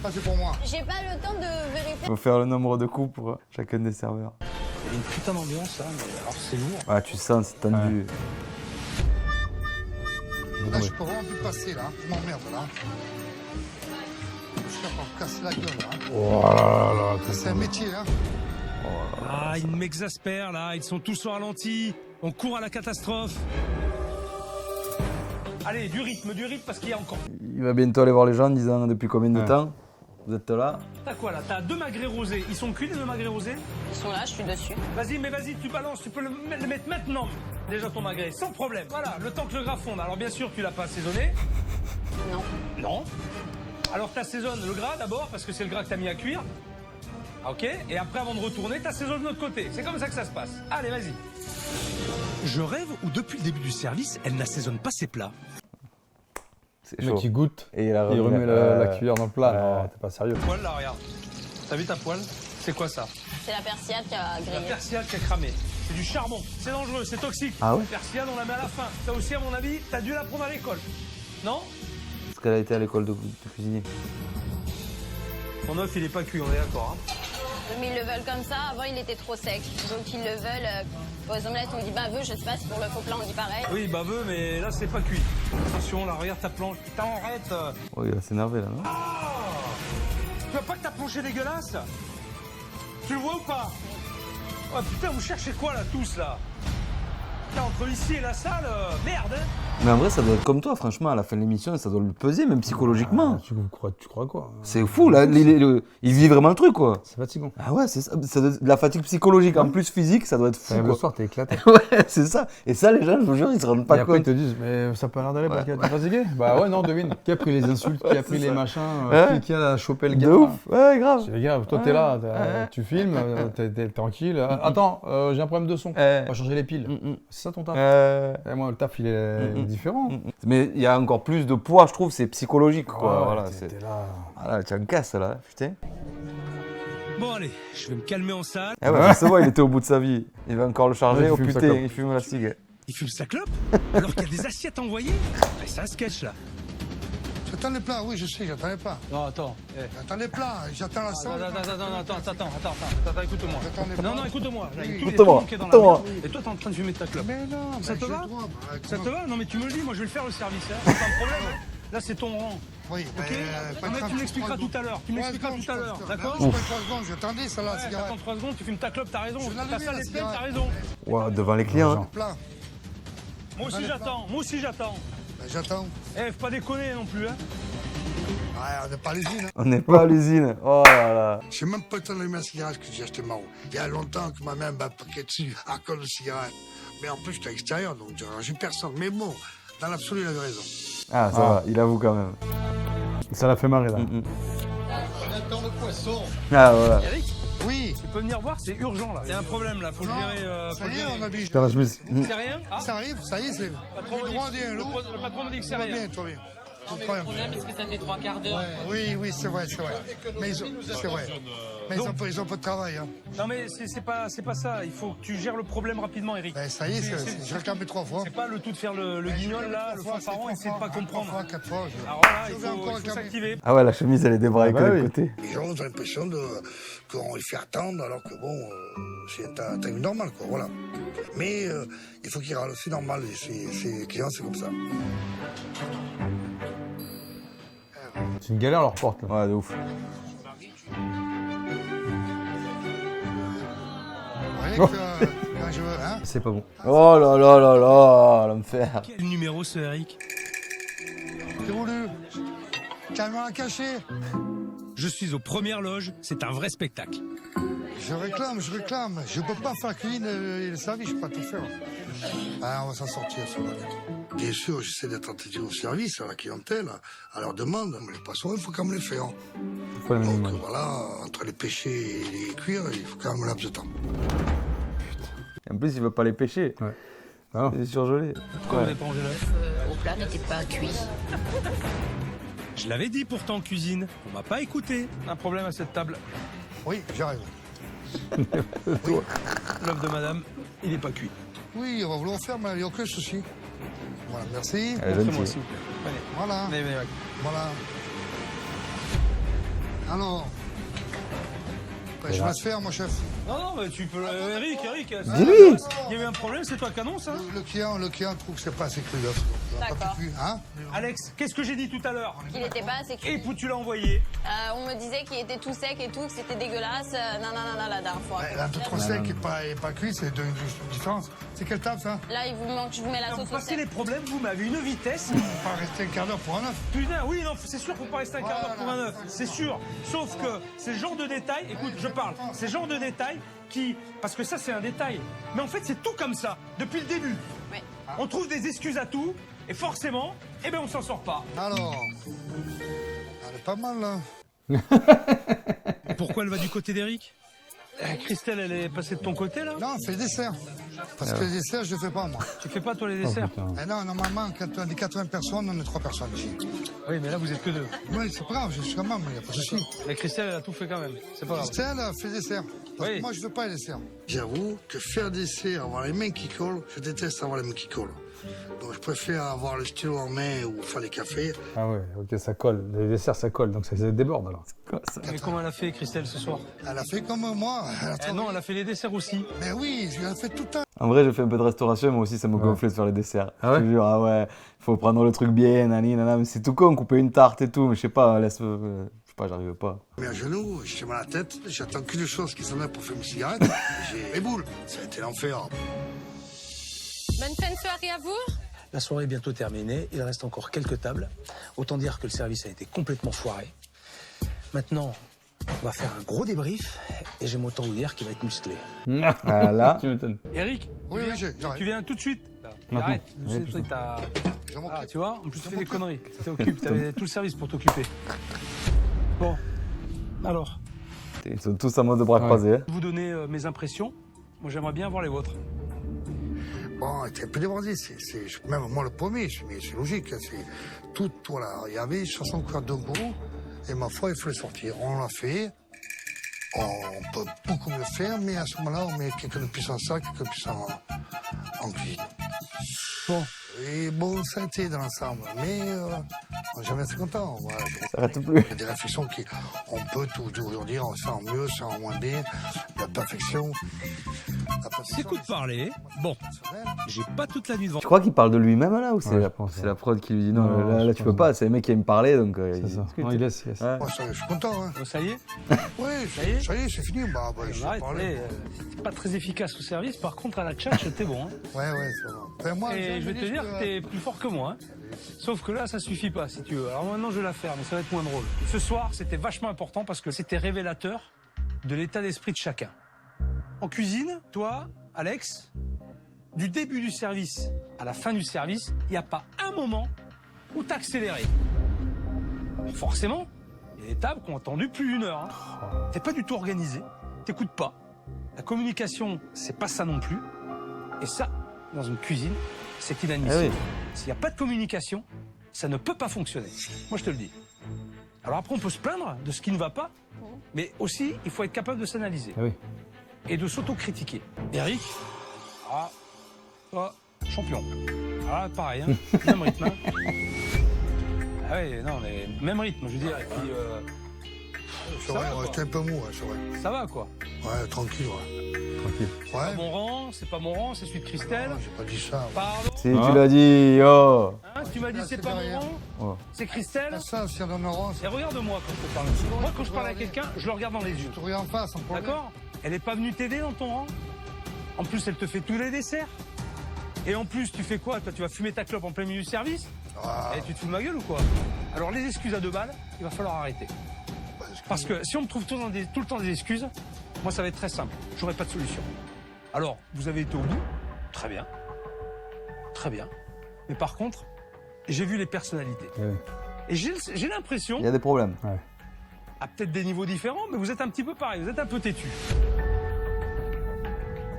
Ça, c'est pour moi. J'ai pas le temps de vérifier. Il faut faire le nombre de coups pour chacun des serveurs. Il y a une putain d'ambiance, hein, mais alors c'est lourd. Ah, tu sens, c'est tendu. Là, je peux vraiment plus passer là. Je m'emmerde là. Je suis là pour me casser la gueule là. Oh là là, C'est un métier, hein. Ah, ils m'exaspèrent là, ils sont tous au ralenti. On court à la catastrophe. Allez, du rythme parce qu'il y a encore. Il va bientôt aller voir les gens en disant depuis combien de temps vous êtes là. T'as quoi là? T'as 2 magrets rosés. Ils sont cuits les 2 magrets rosés? Ils sont là, je suis dessus. Vas-y, tu balances, tu peux le mettre maintenant. Déjà ton magret, sans problème. Voilà, le temps que le gras fonde. Alors bien sûr, tu l'as pas assaisonné. Non. Non. Alors t'assaisonnes le gras d'abord, parce que c'est le gras que t'as mis à cuire. Ok. Et après, avant de retourner, t'assaisonnes de l'autre côté. C'est comme ça que ça se passe. Allez, vas-y. Je rêve où depuis le début du service, elle n'assaisonne pas ses plats. C'est Le chaud. mec il goûte, Et il remet la cuillère dans le plat. Ouais. Non, t'es pas sérieux. Poêle là, regarde. T'as vu ta poêle? C'est quoi ça? C'est la persillade qui a La grillé. persillade qui a cramé. C'est du charbon. C'est dangereux, c'est toxique. Ah ouais? Persillade, on la met à la fin. Ça aussi, à mon avis, t'as dû l'apprendre à l'école. Non? Parce qu'elle a été à l'école de cuisinier. Mon œuf, il est pas cuit, on est d'accord. Hein. Mais ils le veulent comme ça. Avant, il était trop sec. Donc, ils le veulent. Aux omelettes, on dit baveux. Je sais pas si pour le faux plat, on dit pareil. Oui, baveux, mais là, c'est pas cuit. Attention, là, regarde ta planche. Putain, arrête. Oh, il va s'énerver là, non? Tu vois pas que ta planche est dégueulasse? Tu le vois ou pas? Oh putain, vous cherchez quoi là, tous là? Putain, entre ici et la salle, merde, hein? Mais en vrai, ça doit être comme toi, franchement, à la fin de l'émission, ça doit le peser, même psychologiquement. Tu crois quoi? C'est fou, là, il vit vraiment le truc, quoi. C'est fatigant. Ah ouais, c'est ça, la fatigue psychologique en plus physique, ça doit être fou, Le quoi. soir, t'es éclaté. Ouais, c'est ça. Et ça, les gens, je vous jure, ils se rendent Et pas après, ils compte. te disent, mais ça peut l'air d'aller parce que t'es fatigué? Bah ouais, non, devine. Qui a pris les insultes, qui a pris les machins, Ouais. qui a chopé le De gars? ouf, ouais, grave. C'est les gars, toi t'es là, tu filmes, t'es tranquille. Attends, j'ai un problème de son. On va changer les piles. C'est ça ton taf? Et moi, le taf, il est différent. Mais il y a encore plus de poids, je trouve, c'est psychologique, quoi. Ouais, Voilà, t'es là. Voilà, tu en casses, là, putain. Bon allez, je vais me calmer en salle. Ah ouais, ça se voit, il était au bout de sa vie. Il va encore le charger, Ouais, il oh fume sa putain, clope. il fume la cigue. Il fume sa clope alors qu'il y a des assiettes envoyées. Mais c'est un sketch là. J'attends les plats, oui, je sais, j'attends les plats. Non, attends. J'attends les plats, j'attends la salle. Attends, écoute-moi. J'attends les plats. Non, écoute-moi. Oui. Écoute-moi, écoute-moi. Et toi, t'es en train de fumer ta clope. Mais non, Ça mais te j'ai va le droit, bah, Ça te comment- va? Non, mais tu me le dis, moi je vais le faire le service. Hein. C'est pas un problème. Hein. Là, c'est ton rang. Oui, Ok? Non, mais tu m'expliqueras tout à l'heure. Tu m'expliqueras tout à l'heure. D'accord? Je prends 3 secondes, j'attendais ça là, la Ouais, cigarette. t'attends 3 secondes, tu fumes ta clope, t'as raison. Je vais Ta l'allumer, salle la est pleine, t'as cigarette. raison. Ouais, devant les clients, hein. Plat. Moi aussi j'attends, moi aussi j'attends. Ben, j'attends. Eh, faut pas déconner non plus, hein. Ouais, on n'est pas à l'usine. Hein. On n'est pas à l'usine. Oh là là. J'ai même pas le temps d'allumer la cigarette que j'ai acheté Maro. Il y a longtemps que ma mère m'a paqué dessus à cause de cigarette. Mais en plus, j'étais à l'extérieur, donc j'ai personne. Mais bon, dans l'absolu, il avait raison. Ah, ça va, il avoue quand même. Ça l'a fait marrer là. J'attends le poisson. Ah, voilà. Eric, Oui. tu peux venir voir, c'est urgent là. Il y a un problème là, faut le Non, gérer. ça y est, on a dit. Putain, la chemise. C'est rien? Ah, Ça arrive, ça y est, c'est. patron Le me dit droit que- d'un loup. le patron me dit que c'est Toi rien. bien, toi bien. Le problème, est-ce que ça fait 3/4 d'heure? Oui, oui, c'est vrai, c'est vrai. Mais ils ont, c'est vrai. Mais ils ont pas de travail, hein. Non mais c'est pas ça, il faut que tu gères le problème rapidement Eric. Ben, ça y est, j'ai réclamé 3 fois. C'est pas le tout de faire le guignol là, le fanfaron, essayer de pas comprendre. 3 fois, 4 fois. Alors là, Je il vais encore faut réclamer. s'activer. Ah ouais, la chemise, elle est débraillée Ah bah de oui. côté. Les gens ont l'impression qu'on les fait attendre, alors que bon, c'est un timing normal, quoi, voilà. Mais il faut qu'ils râlent, c'est normal, ces clients, c'est comme ça. C'est une galère leur porte là. Ouais, de ouf. Vous voyez que quand je veux, hein, C'est pas bon. Oh là là là là, l'enfer. Quel numéro ce Eric? c'est voulu. Caméra cachée. Je suis aux premières loges, c'est un vrai spectacle. Je réclame. Je peux pas faire cuisine et le service, je peux pas tout faire. Ah, on va s'en sortir, ça va. Bien sûr, j'essaie d'être attentif au service, à la clientèle, à leurs demandes. Mais les poissons, il faut quand même les faire. Faut le Donc minimum. voilà, entre les pêcher et les cuire, il faut quand même un laps de temps. En plus, il veut pas les pêcher. Ouais. Ah. C'est surgelé. Pourquoi vous n'avez pas rangé l'œuf? Au plat n'était pas cuit. Je l'avais dit pourtant en cuisine. On m'a pas écouté. Un problème à cette table. Oui, j'arrive. L'œuf de madame, il n'est pas cuit. Oui, on va vouloir faire, mais il n'y a aucun souci. Voilà, merci. Elle est Montrez-moi, gentille. s'il vous plaît. Allez. Voilà, Allez, allez, allez. voilà. Alors, je laisse faire, mon chef. Non, mais tu peux... Eric, Dis-lui. il y a eu un problème, c'est toi qui annonce, hein? Le client trouve que c'est pas assez cru, l'œuf. D'accord. Hein? Alex, qu'est-ce que j'ai dit tout à l'heure? Qu'il n'était pas assez cuit. Et puis tu l'as envoyé. On me disait qu'il était tout sec et tout, que c'était dégueulasse. Non, la dernière fois. La tout trop sec et pas cuit, c'est deux différences. C'est quelle table, ça? Là, il vous manque, je vous mets la Vous sauce au passez sel. les problèmes, vous m'avez une vitesse. Pas rester un quart d'heure pour un œuf. Putain, oui, non, c'est sûr, faut pas rester un quart d'heure pour un œuf. C'est sûr. Sauf que c'est le genre de détail, écoute, je parle, c'est le genre de détail qui. Parce que ça, c'est un détail. Mais en fait, c'est tout comme ça, depuis le début. Oui. On trouve des excuses à tout, et forcément, eh ben, on s'en sort pas. Alors, elle est pas mal, là. Pourquoi elle va du côté d'Eric? Christelle, elle est passée de ton côté, là? Non, on fait le dessert. Parce que le dessert, je le fais pas, moi. Tu fais pas, toi, les Oh, desserts? putain. Eh non, normalement, quand on dit 80 personnes, on est 3 personnes ici. Oui, mais là, vous êtes que 2. Oui, c'est pas grave, je suis quand même, il n'y a pas de souci. Mais Christelle, elle a tout fait quand même. C'est pas grave. Christelle fait le dessert. Parce que Oui. moi, je ne fais pas les desserts. J'avoue que faire des desserts, avoir les mains qui collent, je déteste avoir les mains qui collent. Donc, je préfère avoir le stylo en main ou faire les cafés. Ah ouais, ok, ça colle. Les desserts, ça colle, donc ça déborde alors. Quoi, ça? Mais comment elle a fait, Christelle, ce soir? Elle a fait comme moi. Non, elle a fait les desserts aussi. Mais oui, elle a fait tout le temps. En vrai, je fais un peu de restauration, moi aussi, ça me gonflait de faire les desserts. Ah ouais? Je te jure, ah ouais, faut prendre le truc bien, nani, nana, mais c'est tout con, couper une tarte et tout, mais je sais pas, je sais pas, j'arrive pas. Mais à genoux, j'ai mal à la tête, j'attends qu'une chose qui s'en est pour faire une cigarette. J'ai les boules. Ça a été l'enfer. Bonne fin de soirée à vous. La soirée est bientôt terminée, il reste encore quelques tables. Autant dire que le service a été complètement foiré. Maintenant, on va faire un gros débrief et j'aime autant vous dire qu'il va être musclé. Voilà. Tu m'étonnes. Eric, Oui, oui, tu j'arrête. viens tout de suite. Maintenant. Arrête, Oui, tu sais, t'as... Je m'occupe. Ah, tu vois, en plus tu fais des conneries. Tu t'occupes, t'avais tout le service pour t'occuper. Bon, alors, Ils sont tous en mode de bras croisés. Hein. vous donner mes impressions. Moi, j'aimerais bien voir les vôtres. Bon, t'es un peu débordé. Même moi, le premier, mais c'est logique. Hein, c'est tout, voilà. Il y avait 60 couverts de goût, et ma foi, il fallait sortir. On l'a fait. On peut beaucoup mieux faire, mais à ce moment-là, on met quelqu'un de plus en sac, quelqu'un de plus en cuisine. Bon. Et bon, ça a été dans l'ensemble, mais on n'est jamais très content. Voilà, Ça arrête plus. il y a des réflexions qui, on peut toujours dire, on fait en mieux, c'est en moins bien, la perfection. S'écoute parler. Bon, j'ai pas toute la nuit devant. Tu crois qu'il parle de lui-même là ou c'est Ouais, je pense, c'est ouais. la prod qui lui dit non, Non, là je tu pense peux que- pas, c'est les mecs qui aiment parler donc C'est ils ça. discutent. Non, il laisse. Ouais. Moi, je suis content. Hein. Bon, ça y est, Oui, Ça y est ça y est, c'est fini. Bah, je arrête. parlais. T'es pas très efficace au service. Par contre, à la tchatch, t'es bon. Hein. Ouais, ça va. Ben, moi, Et je vais te dire que que t'es plus fort que moi. Hein. Sauf que là, ça suffit pas, si tu veux. Alors maintenant, je vais la faire, mais ça va être moins drôle. Ce soir, c'était vachement important parce que c'était révélateur de l'état d'esprit de chacun. En cuisine, toi, Alex, du début du service à la fin du service, il n'y a pas un moment où t'as accéléré. Forcément, il y a des tables qui ont attendu plus d'1 heure. Hein. T'es pas du tout organisé, t'écoutes pas. La communication, c'est pas ça non plus. Et ça, dans une cuisine, c'est inadmissible. Eh oui. S'il n'y a pas de communication, ça ne peut pas fonctionner. Moi, je te le dis. Alors après, on peut se plaindre de ce qui ne va pas, mais aussi, il faut être capable de s'analyser Ah oui. et de s'autocritiquer. Eric, toi, champion. Ah, pareil, hein, même rythme. Hein. Ah oui, non, mais même rythme, je veux dire. Et puis, c'est vrai, ouais, j'étais un peu mou, ouais, c'est vrai. ça va, quoi. Ouais, tranquille, ouais. Tranquille. C'est pas mon rang, c'est pas mon rang, c'est celui de Christelle. Non, j'ai pas dit ça. Ouais. Pardon, Si tu l'as dit, oh. hein, tu m'as dit c'est pas mon derrière. rang, Oh. c'est Christelle. Ah, ça, c'est un honorant. Et regarde-moi quand je te parle. Moi, quand je parle à quelqu'un, je le regarde dans les yeux. Tu regardes en face, en problème. D'accord? Elle est pas venue t'aider dans ton rang. En plus, elle te fait tous les desserts. Et en plus, tu fais quoi? Toi, tu vas fumer ta clope en plein milieu du service? Ah, Et tu te fous de ma gueule ou quoi? Alors, les excuses à 2 balles, il va falloir arrêter. Parce que si on me trouve tout le temps des excuses, moi, ça va être très simple. J'aurai pas de solution. Alors, vous avez été au bout. Très bien. Très bien. Mais par contre, j'ai vu les personnalités. Ah oui. Et j'ai l'impression, Il y a des problèmes. à peut-être des niveaux différents, mais vous êtes un petit peu pareil, vous êtes un peu têtu.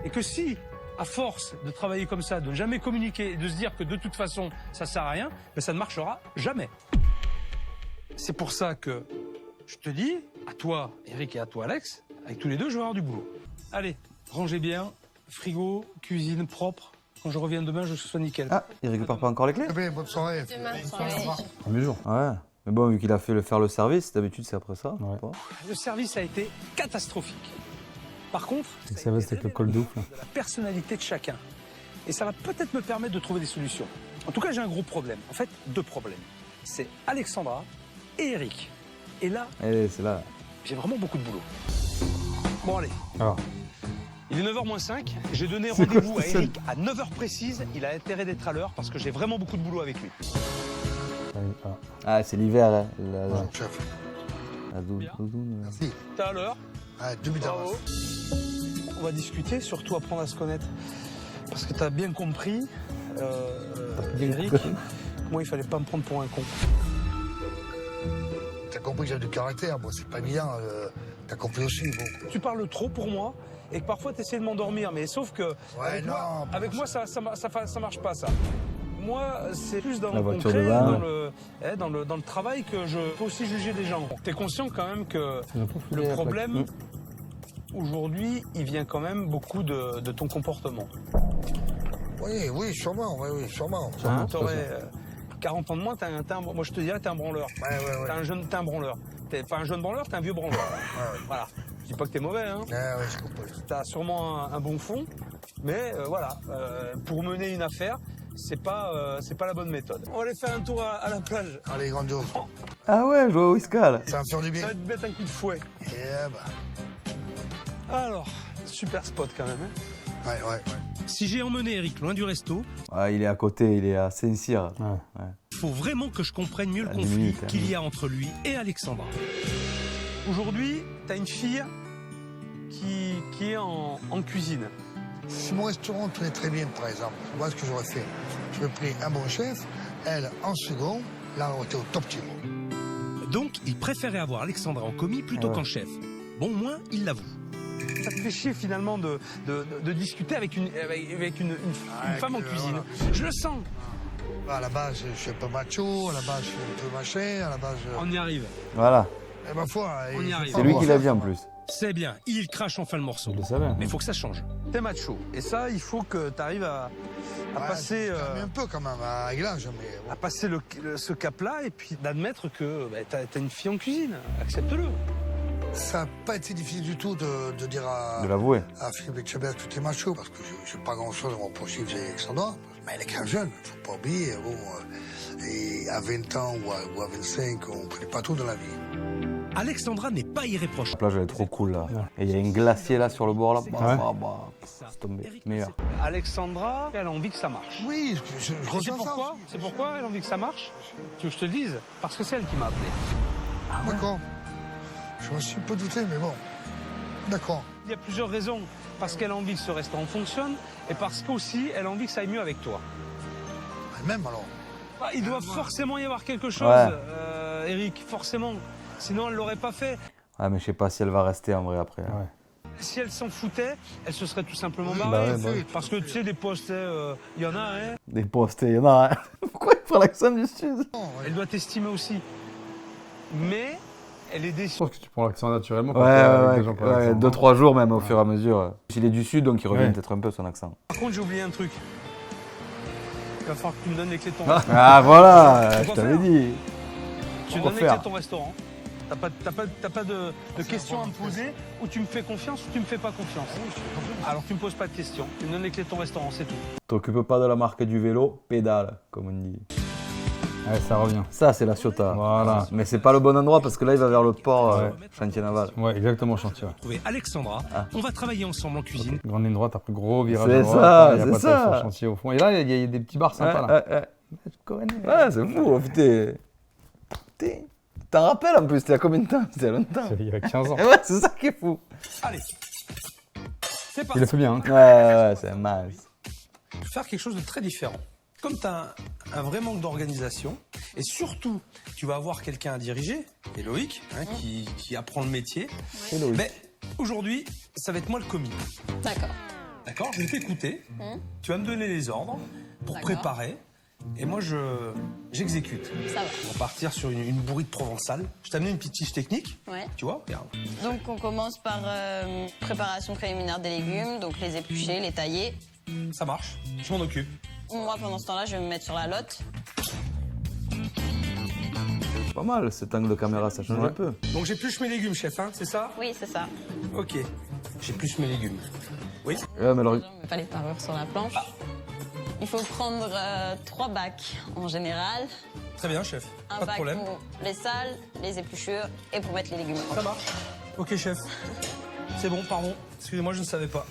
Et que si, à force de travailler comme ça, de ne jamais communiquer et de se dire que de toute façon, ça sert à rien, mais ça ne marchera jamais. C'est pour ça que je te dis, à toi, Eric, et à toi, Alex, avec tous les deux, je vais avoir du boulot. Allez, rangez bien, frigo, cuisine propre. Quand je reviens demain, je sois nickel. Ah, il récupère pas encore les clés? Bonne soirée. Premier jour. Ouais. Mais bon, vu qu'il a fait faire le service, d'habitude c'est après ça. Ouais. Pas. Le service a été catastrophique. Par contre, Ça va, c'était avec le col de ouf. de la personnalité de chacun. Et ça va peut-être me permettre de trouver des solutions. En tout cas, j'ai un gros problème. En fait, 2 problèmes. C'est Alexandra et Eric. Et là, Allez, c'est là. j'ai vraiment beaucoup de boulot. Bon, allez. Alors, Il est 9h moins 5. J'ai donné C'est quoi rendez-vous à cette Eric à 9h précise. Il a intérêt d'être à l'heure parce que j'ai vraiment beaucoup de boulot avec lui. Ah, c'est l'hiver, hein. Chef. La doudoune. Merci. T'es à l'heure. Ah, 2 minutes Bravo. d'avance. On va discuter, surtout apprendre à se connaître. Parce que t'as bien compris, Eric, moi il fallait pas me prendre pour un con. T'as compris que j'ai du caractère, bon, c'est pas évident. T'as compris aussi, bon. Tu parles trop pour moi et que parfois tu essaies de m'endormir, mais sauf que Ouais, avec moi ça marche pas ça. Moi, c'est plus dans La le voiture concret, de vin. dans le travail que je peux aussi juger les gens. T'es conscient quand même que c'est un peu foulé, le la problème, aujourd'hui, il vient quand même beaucoup de ton comportement. Oui, sûrement, sûrement. Sûrement, T'aurais 40 ans de moins, moi je te dirais, t'es un branleur. Ouais. T'es un branleur. T'es pas un jeune branleur, t'es un vieux branleur. Voilà. Je dis pas que t'es mauvais, hein. Ouais, je comprends. T'as sûrement un bon fond, mais voilà, pour mener une affaire, c'est pas la bonne méthode. On va aller faire un tour à la plage. Allez, grandiose. Ah ouais, jouer au Whiscal. Ça va me faire du Ça bien. va te mettre un coup de fouet. Alors, super spot quand même. Hein. Ouais. Si j'ai emmené Eric loin du resto, Ah, il est à côté, il est à Saint-Cyr. Ouais. il faut vraiment que je comprenne mieux le À conflit 10 minutes, hein. qu'il y a entre lui et Alexandra. Aujourd'hui, t'as une fille qui est en cuisine. Si mon restaurant tournait très bien, par exemple, voilà ce que j'aurais fait. J'aurais pris un bon chef, elle en second, là on était au top tier. Donc, il préférait avoir Alexandra en commis plutôt qu'en chef. Bon, au moins, il l'avoue. Ça te fait chier finalement de discuter avec une femme en cuisine. Je le sens. À la base, je suis un peu macho, à la base, je suis un peu machin, à la base... On y arrive. Voilà. Et ma foi... On y arrive. C'est lui qui l'a dit en plus. C'est bien, il crache enfin le morceau. Je le savais. Mais il faut que ça change. T'es macho. Et ça, il faut que tu arrives à passer... un peu quand même, à l'âge, mais... à passer ce cap-là et puis d'admettre que t'as une fille en cuisine. Accepte-le. Ça n'a pas été difficile du tout de dire De l'avouer. à Philippe Etchebest que tu es macho, parce que je n'ai pas grand-chose à me reprocher vis-à-vis d'Alexandra. Mais elle est quand même jeune, il ne faut pas oublier. Bon, et à 20 ans ou à 25, on ne connaît pas tout dans la vie. Alexandra n'est pas irréprochable. La plage, elle est trop cool là. Et il y a un glacier là sur le bord là. C'est tombé. Meilleur. Alexandra, elle a envie que ça marche. Oui, je Tu sais ressens ça. pourquoi? C'est pourquoi elle a envie que ça marche? Tu veux que je te le dise? Parce que c'est elle qui m'a appelé. D'accord. Je me suis un peu douté, mais bon. D'accord. Il y a plusieurs raisons. Parce qu'elle a envie que ce restaurant fonctionne et parce qu'aussi elle a envie que ça aille mieux avec toi. Même alors. Il doit forcément y avoir quelque chose, Ouais. Eric, forcément. Sinon elle l'aurait pas fait. Ah, mais je sais pas si elle va rester en vrai après. Ouais. Si elle s'en foutait, elle se serait tout simplement Oui, barrée. bah ouais. Parce que tu sais, des postes, il y en a, hein. Des postes, il y en a. Pourquoi il prend l'accent du sud? Elle doit t'estimer aussi. Mais elle est Je déçue. pense que tu prends l'accent naturellement. quand t'es avec des gens qui ont l'accent. 2-3 jours même au fur et à mesure. Il est du sud donc il revient Ouais. peut-être un peu son accent. Par contre, j'ai oublié un truc. Il va falloir que tu me donnes les clés de ton Ah voilà, Faut je pas t'avais faire. dit. Tu me Faut donnes les clés faire. de ton restaurant. T'as pas de questions à me poser, ou tu me fais confiance ou tu me fais pas confiance. Alors tu me poses pas de questions, tu me donnes les clés de ton restaurant, c'est tout. T'occupes pas de la marque du vélo, pédale, comme on dit. Ouais, ça revient. Ça, c'est la Ciotat. Voilà. Mais c'est pas le bon endroit parce que là, il va vers le port Ouais. chantier naval. Ouais, exactement, chantier. Ouais. Trouver Alexandra, on va travailler ensemble en cuisine. Grande ligne droite, après gros virage C'est à droite. ça, il y a c'est pas de ça. sur le chantier au fond. Et là, il y a des petits bars sympas là. Je connais. Ouais, c'est fou, oh, putain. Putain. T'en rappelles en plus, c'était il y a combien de temps? C'était il y a longtemps. Il y a 15 ans. Et ouais, c'est ça qui est fou. Allez, c'est Il parti. le fait bien. Hein. Ouais, c'est mal. Faire quelque chose de très différent. Comme tu as un vrai manque d'organisation, et surtout, tu vas avoir quelqu'un à diriger, et Loïc, hein, qui apprend le métier, C'est Loïc. mais aujourd'hui, ça va être moi le commis. D'accord. D'accord, je vais t'écouter. Tu vas me donner les ordres pour préparer. Et moi, j'exécute. Ça va. On va partir sur une bourrite provençale. Je t'ai amené une petite fiche technique. Ouais. Tu vois, regarde. Donc on commence par préparation préliminaire des légumes, donc les éplucher, les tailler. Ça marche, je m'en occupe. Moi, pendant ce temps-là, je vais me mettre sur la lotte. Pas mal, cet angle de caméra, ça change un peu. Donc j'épluche mes légumes, chef, hein, c'est ça? Oui, c'est ça. Ok, j'épluche mes légumes. Oui. Mais alors... Je mets pas les parures sur la planche. Il faut prendre 3 bacs en général. Très bien, chef. Un Pas de bac problème. pour les salles, les épluchures et pour mettre les légumes. Ça marche. Ok, chef. C'est bon, pardon. Excusez-moi, je ne savais pas.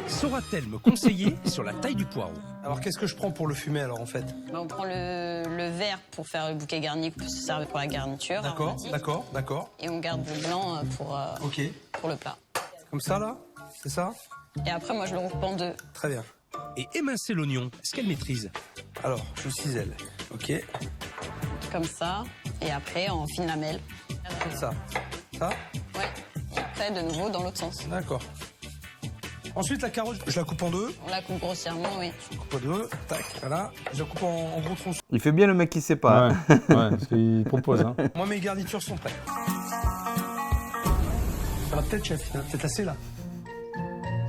Saura-t-elle me conseiller sur la taille du poireau? Alors, qu'est-ce que je prends pour le fumet, alors, en fait? On prend le vert pour faire le bouquet garni, pour se servir pour la garniture. D'accord, aromatique. d'accord, d'accord. Et on garde le blanc Ok. pour le plat. Comme ça, là? C'est ça? Et après, moi, je le recoupe en 2. Très bien. Et émincer l'oignon, est-ce qu'elle maîtrise? Alors, je cisèle. Ok. Comme ça. Et après, en fine lamelle. Comme ça. Ça? Ouais. Et après, de nouveau, dans l'autre sens. D'accord. Ensuite, la carotte, je la coupe en 2. On la coupe grossièrement, oui. Je coupe en 2. Tac, voilà. Je la coupe en gros tronçons. Il fait bien le mec qui sait pas. Ouais, ouais, parce qu'il propose. Hein. Moi, mes garnitures sont prêtes. Ça va peut-être, chef. C'est assez, là.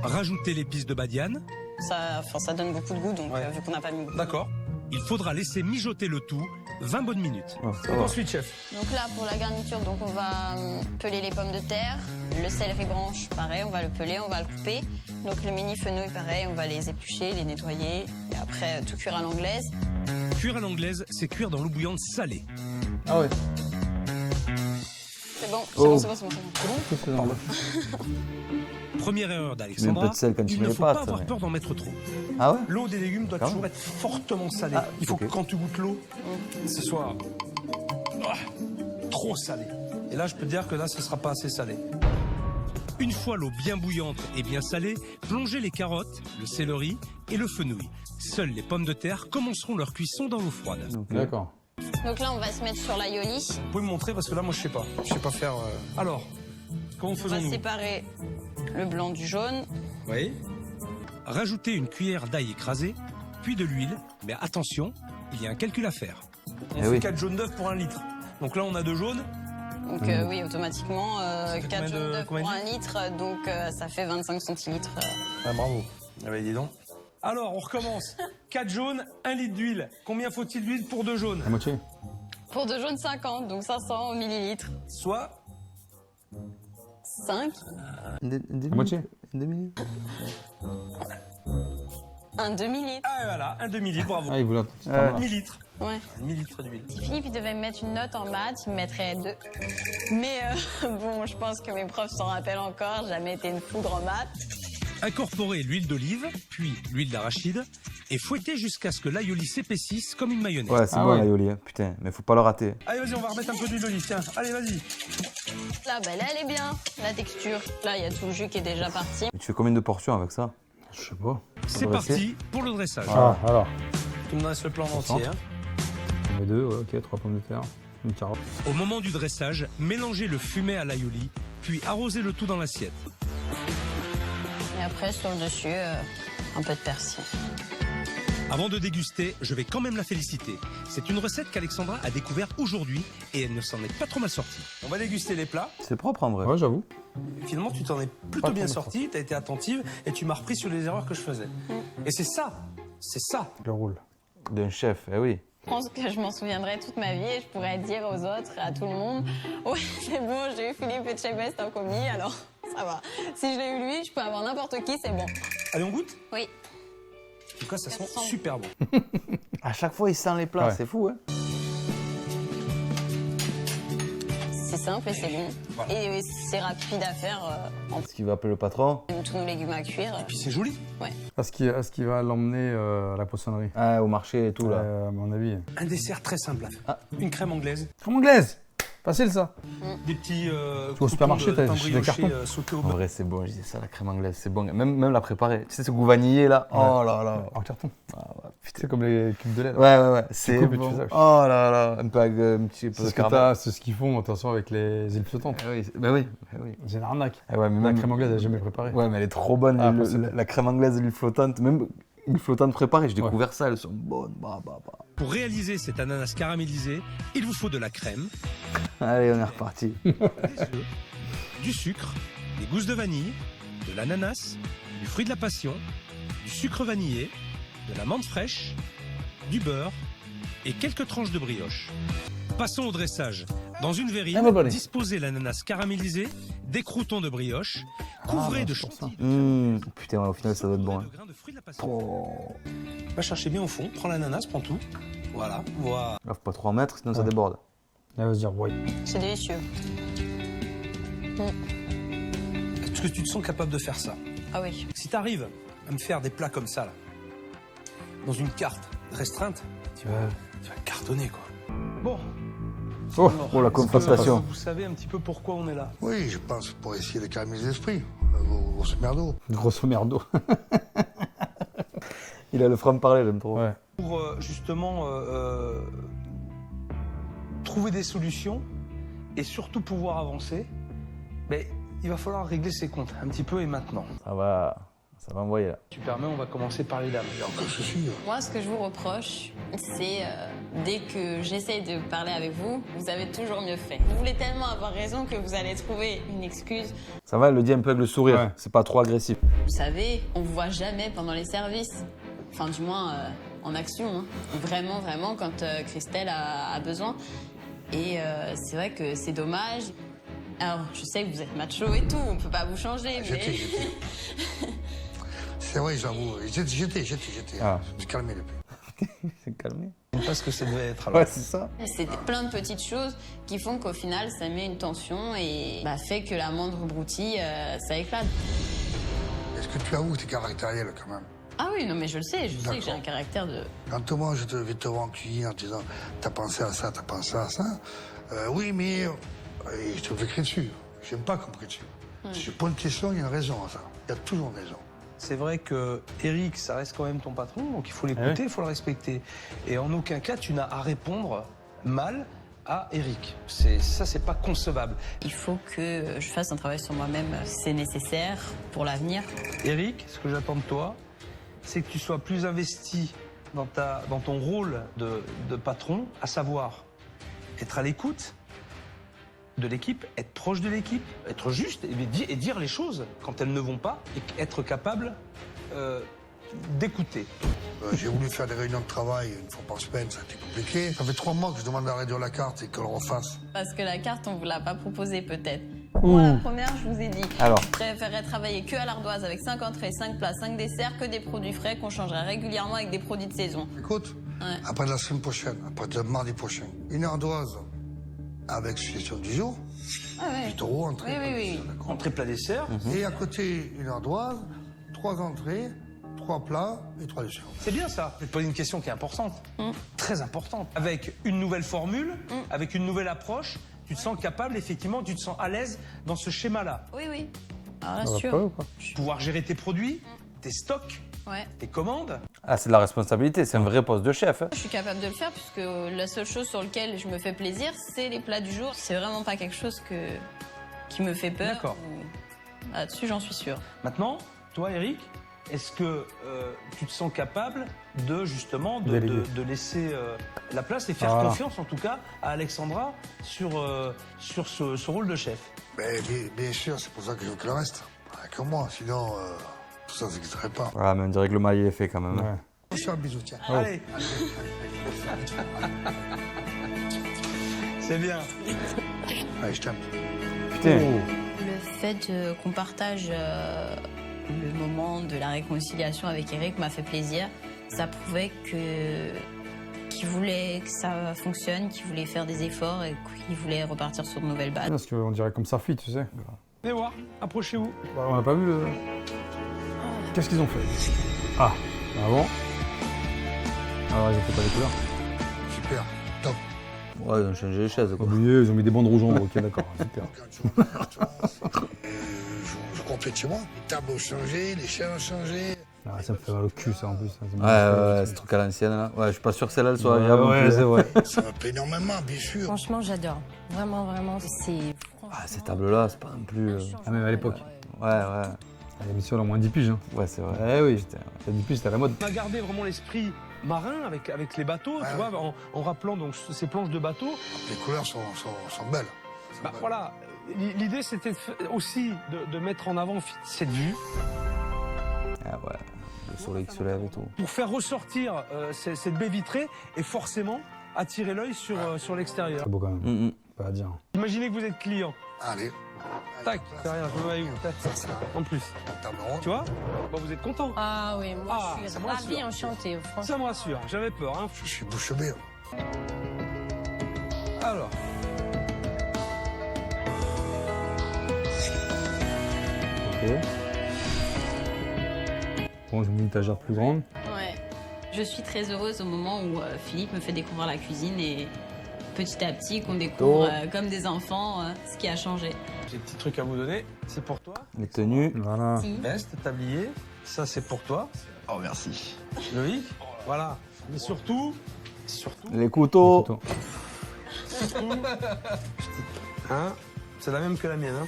Rajouter l'épice de badiane. Ça donne beaucoup de goût, donc vu qu'on n'a pas mis. D'accord. Il faudra laisser mijoter le tout 20 bonnes minutes. Et ensuite, chef. Donc là, pour la garniture, donc on va peler les pommes de terre. Le céleri branche, pareil, on va le peler, on va le couper. Donc le mini fenouil, pareil, on va les éplucher, les nettoyer. Et après, tout cuire à l'anglaise. Cuire à l'anglaise, c'est cuire dans l'eau bouillante salée. Ah ouais. C'est bon, Oh. c'est bon. Qu'est-ce que c'est dans le- Première erreur Tu mets un d'Alexandra, peu de sel quand tu il mets ne les faut pas pâtes, avoir mais- peur d'en mettre trop. Ah ouais? L'eau des légumes doit toujours être fortement salée. Ah, Il faut ok. que quand tu goûtes l'eau, ce soit trop salé. Et là, je peux te dire que là, ce ne sera pas assez salé. Une fois l'eau bien bouillante et bien salée, plongez les carottes, le céleri et le fenouil. Seules les pommes de terre commenceront leur cuisson dans l'eau froide. D'accord. Donc là, on va se mettre sur l'aioli. Vous pouvez me montrer parce que là, moi, je sais pas. Je sais pas faire. Alors, comment On va faisons-nous? séparer le blanc du jaune. Oui. Rajoutez une cuillère d'ail écrasé, puis de l'huile. Mais attention, il y a un calcul à faire. On fait 4 jaunes d'œufs pour 1 litre. Donc là, on a 2 jaunes. Donc oui, automatiquement, 4 jaunes d'œufs pour 1 litre. Donc ça fait 25 centilitres. Ah, bravo. Ah bah, dis donc. Alors, on recommence. 4 jaunes, 1 litre d'huile. Combien faut-il d'huile pour 2 jaunes? La moitié. Pour 2 jaunes, 50, donc 500 millilitres. Soit 5. La moitié. Un demi-litre. Ah, voilà, un demi-litre, bravo. Ah, il voulait. Un demi-litre. Ouais. Un demi-litre d'huile. Si Philippe il devait me mettre une note en maths, il me mettrait 2. Mais bon, je pense que mes profs s'en rappellent encore. J'ai jamais été une foudre en maths. Incorporez l'huile d'olive, puis l'huile d'arachide, et fouettez jusqu'à ce que l'aioli s'épaississe comme une mayonnaise. Ouais, c'est bon l'aioli, hein. Putain, mais faut pas le rater. Allez, vas-y, on va remettre un peu d'huile d'olive, tiens. Allez, vas-y. Là, là, elle est bien, la texture. Là, il y a tout le jus qui est déjà parti. Et tu fais combien de portions avec ça? Je sais pas. C'est parti pour le dressage. Ah, alors. Tu me laisses le plan entier, hein. On met 2, ouais, ok, 3 pommes de terre, une carotte. Au moment du dressage, mélangez le fumet à l'aioli, puis arrosez le tout dans l'assiette. Et après, sur le dessus, un peu de persil. Avant de déguster, je vais quand même la féliciter. C'est une recette qu'Alexandra a découverte aujourd'hui et elle ne s'en est pas trop mal sortie. On va déguster les plats. C'est propre en vrai. Ouais, j'avoue. Finalement, tu t'en es plutôt bien sorti, tu as été attentive et tu m'as repris sur les erreurs que je faisais. Et c'est ça, Le rôle. D'un chef, eh oui. Je pense que je m'en souviendrai toute ma vie et je pourrais dire aux autres, à tout le monde, ouais, c'est bon, j'ai eu Philippe Etchebest en commis, alors ça va. Si je l'ai eu lui, je peux avoir n'importe qui, c'est bon. Allez, on goûte? Oui. En tout cas, ça sent super bon. À chaque fois, il sent les plats, Ouais. c'est fou, hein. C'est simple et c'est bon. Voilà. Et c'est rapide à faire. Ce qu'il va appeler le patron. Tous nos légumes à cuire. Et puis c'est joli. Ouais. Est-ce qu'il va l'emmener à la poissonnerie? Ah, au marché et tout, là. À mon avis. Un dessert très simple à faire. Une crème anglaise. Crème anglaise. Facile ça. Des petits. Tu vas au supermarché, t'as des cartons. Sautés au En beurre. vrai, c'est bon, je disais ça, la crème anglaise, c'est bon. Même la préparer. Tu sais, ce goût vanillé là. Oh là là. En carton. Ah, ouais. C'est comme les cubes de lait. Là. Ouais. C'est coupes et tu bon. fais ça. Oh là là. Un peu avec un petit peu de caramel. C'est ce qu'ils font, attention, avec les îles flottantes. Oui, oui. C'est une arnaque. Ouais, mais La même... crème anglaise, elle n'est jamais préparée. Ouais, mais elle est trop bonne. Ah, la crème anglaise, l'huile flottante. Même une flottante préparée, j'ai découvert ça, elles sont bonnes. Pour réaliser cet ananas caramélisé, il vous faut de la crème, Allez, on est reparti. des œufs, du sucre, des gousses de vanille, de l'ananas, du fruit de la passion, du sucre vanillé, de la menthe fraîche, du beurre et quelques tranches de brioche. Passons au dressage. Dans une verrine, disposez l'ananas caramélisé, des croûtons de brioche, couvrez de chantilly. Putain, ouais, au final, ça doit être bon. Hein. Va chercher bien au fond, prends l'ananas, prends tout. Voilà. Là, faut pas trop en mettre, sinon ça déborde. Elle va se dire, ouais. C'est délicieux. Est-ce que tu te sens capable de faire ça? Ah oui. Si tu arrives à me faire des plats comme ça, là, dans une carte restreinte, tu vas cartonner, quoi. Bon. Oh, Alors, la est-ce que confrontation. Vous savez un petit peu pourquoi on est là? Oui, je pense pour essayer de calmer les esprits. Grosso merdo. Grosso merdo. Il a le franc-parler, j'aime trop. Ouais. Pour justement trouver des solutions et surtout pouvoir avancer, mais il va falloir régler ses comptes un petit peu et maintenant. Ça va envoyer là. Tu permets, on va commencer par les dames. Moi, ce que je vous reproche, c'est dès que j'essaye de parler avec vous, vous avez toujours mieux fait. Vous voulez tellement avoir raison que vous allez trouver une excuse. Ça va, elle le dit un peu avec le sourire. Ouais. C'est pas trop agressif. Vous savez, on vous voit jamais pendant les services. Enfin, du moins, en action. Hein. Vraiment, vraiment, quand Christelle a besoin. Et c'est vrai que c'est dommage. Alors, je sais que vous êtes macho et tout, on peut pas vous changer, mais... J'étais. C'est vrai, j'avoue. J'étais. Ah. Je me suis calmé depuis. C'est calmé. Je sais pas ce que ça devait être alors. Ouais, c'est ça. C'est plein de petites choses qui font qu'au final, ça met une tension et fait que la moindre broutille, ça éclate. Est-ce que tu avoues que t'es caractériel quand même? Ah oui, non mais je le sais, je sais que j'ai un caractère de... Quand moi je vais te voir en cuisine en te disant t'as pensé à ça, t'as pensé à ça, oui mais et je te fais crier dessus. J'aime pas qu'on me crie dessus. Si je pose une question, il y a une raison à ça. Il y a toujours une raison. C'est vrai que Eric, ça reste quand même ton patron, donc il faut l'écouter, il faut le respecter. Et en aucun cas, tu n'as à répondre mal à Eric. Ça, c'est pas concevable. Il faut que je fasse un travail sur moi-même, c'est nécessaire pour l'avenir. Eric, ce que j'attends de toi, c'est que tu sois plus investi dans ton rôle de patron, à savoir être à l'écoute de l'équipe, être proche de l'équipe, être juste et dire les choses quand elles ne vont pas et être capable d'écouter. J'ai voulu faire des réunions de travail une fois par semaine, ça a été compliqué. Ça fait 3 mois que je demande à réduire la carte et qu'on le refasse. Parce que la carte, on vous l'a pas proposée peut-être. Moi, la première, je vous ai dit. Alors. Je préférerais travailler que à l'ardoise avec 5 entrées, 5 plats, 5 desserts que des produits frais qu'on changerait régulièrement avec des produits de saison. Écoute, après la semaine prochaine, après le mardi prochain, une ardoise avec suggestion du jour, 8 euros entrée. Oui. Entrée, plat, dessert. Et à côté, une ardoise, 3 entrées, 3 plats et 3 desserts. C'est bien ça. Je vais te poser une question qui est importante, très importante. Avec une nouvelle formule, avec une nouvelle approche, tu te sens capable, effectivement, tu te sens à l'aise dans ce schéma-là. Oui. Alors là, Ça va sûr. pas ou quoi? Pouvoir gérer tes produits, tes stocks, tes commandes. Ah, c'est de la responsabilité, c'est un vrai poste de chef. Hein. Je suis capable de le faire puisque la seule chose sur laquelle je me fais plaisir, c'est les plats du jour. C'est vraiment pas quelque chose qui me fait peur. D'accord. Là-dessus, j'en suis sûre. Maintenant, toi, Eric, est-ce que tu te sens capable de justement de laisser la place et faire confiance en tout cas à Alexandra sur ce rôle de chef? Bien sûr, c'est pour ça que je veux que le reste. Que moi, sinon tout ça n'existerait pas. Ah, mais on dirait que le maillot est fait quand même. Hein. Je suis un bisou, tiens. Allez. C'est bien. Allez, je t'aime. Putain. Le fait qu'on partage le moment de la réconciliation avec Eric m'a fait plaisir. Ça prouvait qu'il voulait que ça fonctionne, qu'il voulait faire des efforts et qu'il voulait repartir sur de nouvelles bases. Parce qu'on dirait comme sa fille, tu sais. Venez voir, approchez-vous. Bah, on n'a pas vu le... Qu'est-ce qu'ils ont fait? Ah bon. Alors ils ont fait pas les couleurs. Super, top. Ouais, ils ont changé les chaises, quoi. Oublié, ils ont mis des bandes rouges en haut, ok, d'accord, super. Je complète chez moi. Les tables ont changé, les chaises ont changé. Ah, ça me fait mal au cul, ça, en plus. Ouais, c'est truc à l'ancienne, là. Ouais, je suis pas sûr que celle-là, elle soit agréable. Ouais, c'est vrai. Ça me plaît énormément, bien sûr. Franchement, j'adore. Vraiment, vraiment. C'est. Ah, ces tables-là, c'est pas non plus... Ah, même à l'époque. Ouais. L'émission, elle a moins de 10 piges. Hein. Ouais, c'est vrai. Eh oui, la 10 piges, c'était à la mode. On a gardé vraiment l'esprit marin avec les bateaux, tu vois, en rappelant donc ces planches de bateaux. Les couleurs sont belles. Bah, voilà, l'idée c'était aussi de mettre en avant cette vue. Ah ouais, le soleil qui se lève et tout. Pour faire ressortir cette baie vitrée et forcément attirer l'œil sur l'extérieur. C'est beau quand même, pas à dire. Imaginez que vous êtes client. Allez. Tac, derrière, je me mets avec vous. Tac, en plus. Tu vois, bah, vous êtes content. Ah oui, moi je ça suis me rassure. ravie, enchantée, franchement. Ça me rassure, j'avais peur. Hein. Je suis bouche bée. Alors. Ok. Bon, j'ai mis une étagère plus grande. Ouais. Je suis très heureuse au moment où Philippe me fait découvrir la cuisine et petit à petit qu'on découvre comme des enfants ce qui a changé. J'ai des petits trucs à vous donner. C'est pour toi. Les tenues. Voilà. Veste, tablier. Ça, c'est pour toi. Oh, merci. Loïc. Voilà. Mais surtout. Les couteaux. Hein, c'est la même que la mienne. Hein.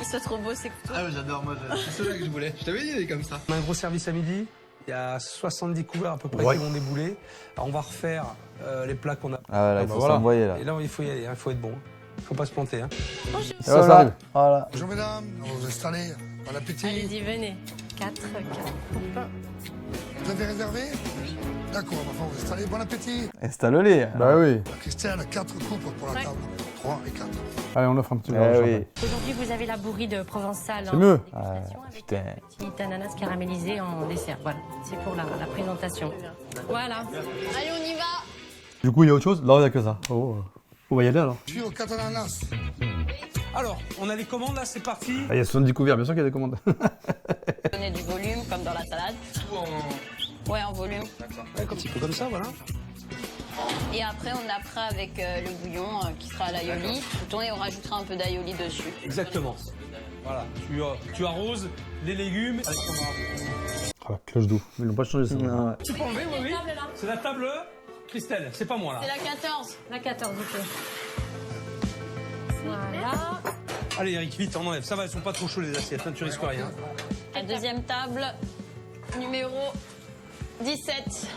Ils sont trop beaux ces couteaux. Ah ouais, j'adore, moi, c'est ceux-là que je voulais. Je t'avais dit, il est comme ça. On a un gros service à midi. Il y a 70 couverts à peu près qui vont débouler. Alors, on va refaire les plats qu'on a. Ah ouais, là, il faut voilà. s'envoyer, là. Et là, il faut y aller, il faut être bon. Il faut pas se planter. Hein. Ça arrive. Voilà. Bonjour mesdames, on va vous installer. Bon appétit. Allez-y, venez. 4 coupes. Vous avez réservé? D'accord, on va vous installer. Bon appétit. Installe-les. Bah oui. Christelle, 4 coupes pour la table. 3 et 4. Allez, on offre un petit Eh verre de oui. champagne. Aujourd'hui, vous avez la bourride provençale. C'est mieux. Putain. Petite ananas caramélisée en dessert. Voilà, c'est pour la présentation. Voilà. Allez, on y va. Du coup, il y a autre chose? Là, il n'y a que ça. Oh, on va y aller alors. Je suis au 4 ananas. Alors, on a les commandes là, c'est parti. Ah, il y a 70 couverts, bien sûr qu'il y a des commandes. Donner du volume comme dans la salade. Ouais, en volume. Un petit peu comme ça, voilà. Et après, on apprend avec le bouillon qui sera à l'aioli. Et on rajoutera un peu d'aioli dessus. Exactement. Voilà. Tu arroses les légumes. Alexandra. Ah, la cloche d'eau. Ils n'ont pas changé ça. Non, ouais. Tu peux enlever, oui. C'est la table. Christelle, c'est pas moi là. C'est la 14. La 14, ok. Voilà. Allez, Eric, vite, on enlève. Ça va, elles sont pas trop chaudes les assiettes, hein, tu risques rien. La deuxième table, numéro 17.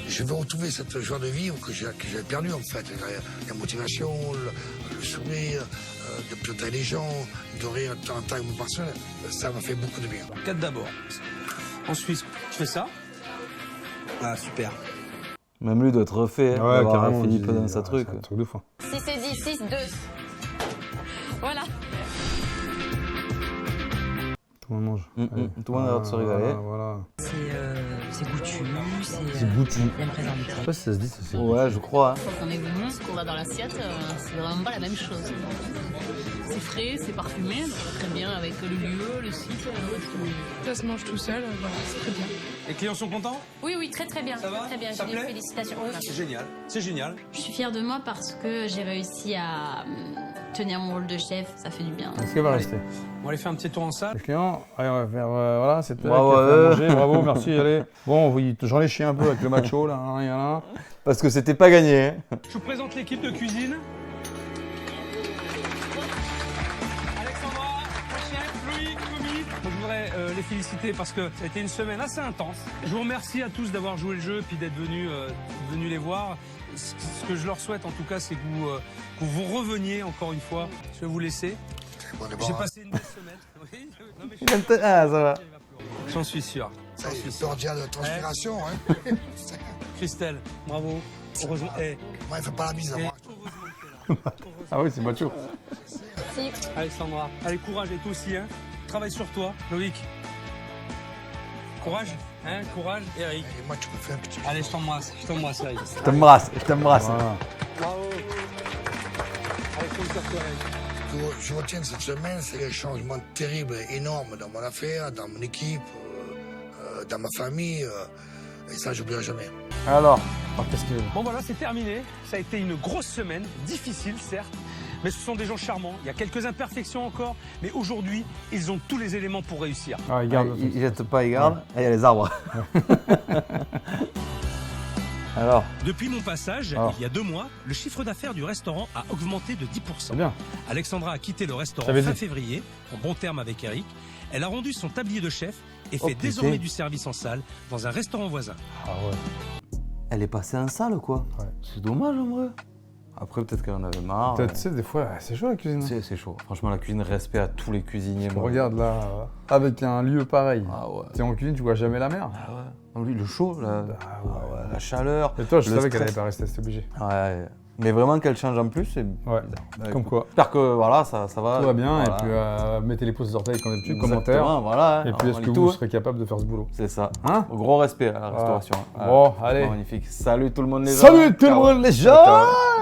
Je veux retrouver cette joie de vivre que j'ai perdue en fait. La motivation, le sourire, de piloter les gens, de rire de temps en temps avec mon personnel. Ça m'a fait beaucoup de bien. 4 d'abord. Ensuite, tu fais ça. Ah, super. Même lui doit être refait. Ouais, d'avoir carrément. Philippe dans sa Ouais, truc. c'est un truc de fou. 6 et 10, 6, 2. Voilà. Tout le monde mange. Allez. Tout le monde a l'air de se régaler. Voilà. C'est goûtu, C'est goûtu. bien présenté. Je sais pas si ça se dit, ça c'est. Ouais, je crois. Hein. Quand on est venu, ce qu'on a dans l'assiette, c'est vraiment pas la même chose. C'est frais, c'est parfumé, ça va très bien avec le lieu, le site. Ça se mange tout seul, c'est très bien. Les clients sont contents? Oui, oui, très très bien. Ça va Très bien, Ça j'ai des plaît félicitations. Oui. C'est génial, c'est génial. Je suis fière de moi parce que j'ai réussi à tenir mon rôle de chef. Ça fait du bien. Est-ce qu'elle va rester? On va aller faire un petit tour en salle. Les clients, allez, on va faire. Voilà, c'est elle qui Bravo, a fait à manger. Bravo, merci, allez. Bon, oui, j'en ai chié un peu avec le macho, là. Hein, y en a un. Parce que c'était pas gagné. Hein. Je vous présente l'équipe de cuisine. Alexandra, chef, Loïc, Momi. Je voudrais les féliciter parce que ça a été une semaine assez intense. Je vous remercie à tous d'avoir joué le jeu et puis d'être venus les voir. Ce que je leur souhaite en tout cas, c'est que vous reveniez encore une fois. Je vais vous laisser. J'ai passé une belle semaine. Oui, non, mais Ah, ça va. j'en suis sûr. Ça y est, le peur de transpiration, hein. Christelle, bravo. Heureusement. Moi, il fait pas la bise à moi. Ah oui, c'est macho. Alexandra, allez, courage et toi aussi, hein. Travaille sur toi, Loïc. Courage, hein, courage, Eric. Et moi, tu peux faire un petit peu. Allez, je t'embrasse, Eric. Je t'embrasse, je t'embrasse. Voilà. Bravo. Allez, compte sur toi, Eric. Ce que je retiens de cette semaine, c'est les changements terribles et énormes dans mon affaire, dans mon équipe, dans ma famille. Et ça, j'oublierai jamais. Alors, Alors, qu'est-ce que... Bon voilà, c'est terminé. Ça a été une grosse semaine, difficile certes, mais ce sont des gens charmants. Il y a quelques imperfections encore, mais aujourd'hui, ils ont tous les éléments pour réussir. Ah, il garde. Il jette pas, il garde. Et il y a les arbres. Alors, Depuis mon passage, il y a 2 mois, le chiffre d'affaires du restaurant a augmenté de 10%. C'est bien. Alexandra a quitté le restaurant J'avais fin dit. février, en bon terme avec Eric. Elle a rendu son tablier de chef et fait putain. désormais du service en salle dans un restaurant voisin. Ah ouais. elle est passée en salle, quoi. Ouais. C'est dommage, en vrai. Après, peut-être qu'elle en avait marre. Tu sais, des fois, c'est chaud la cuisine. C'est chaud. Franchement, la cuisine, respect à tous les cuisiniers. moi. Regarde là, avec un lieu pareil. Ah ouais. T'es en cuisine, tu vois jamais la mer. Ah ouais. Oui, le chaud, Ah ouais. la chaleur. Et toi, je le savais qu'elle stress. n'allait pas rester, c'était obligé. Ouais. Mais vraiment qu'elle change en plus, c'est Ouais. Bah, Comme écoute, quoi. J'espère que voilà, ça va. Tout va bien, Voilà. et puis mettez les pouces d'orteil comme d'habitude, Exactement, commentaires. voilà. Et puis est-ce on que lit vous tout, serez capable de faire ce boulot? C'est ça. Hein? Gros respect à la restauration. Bon, allez. Magnifique. Salut tout le monde les gens. Salut tout le Ciao. monde les Ciao, ciao. gens!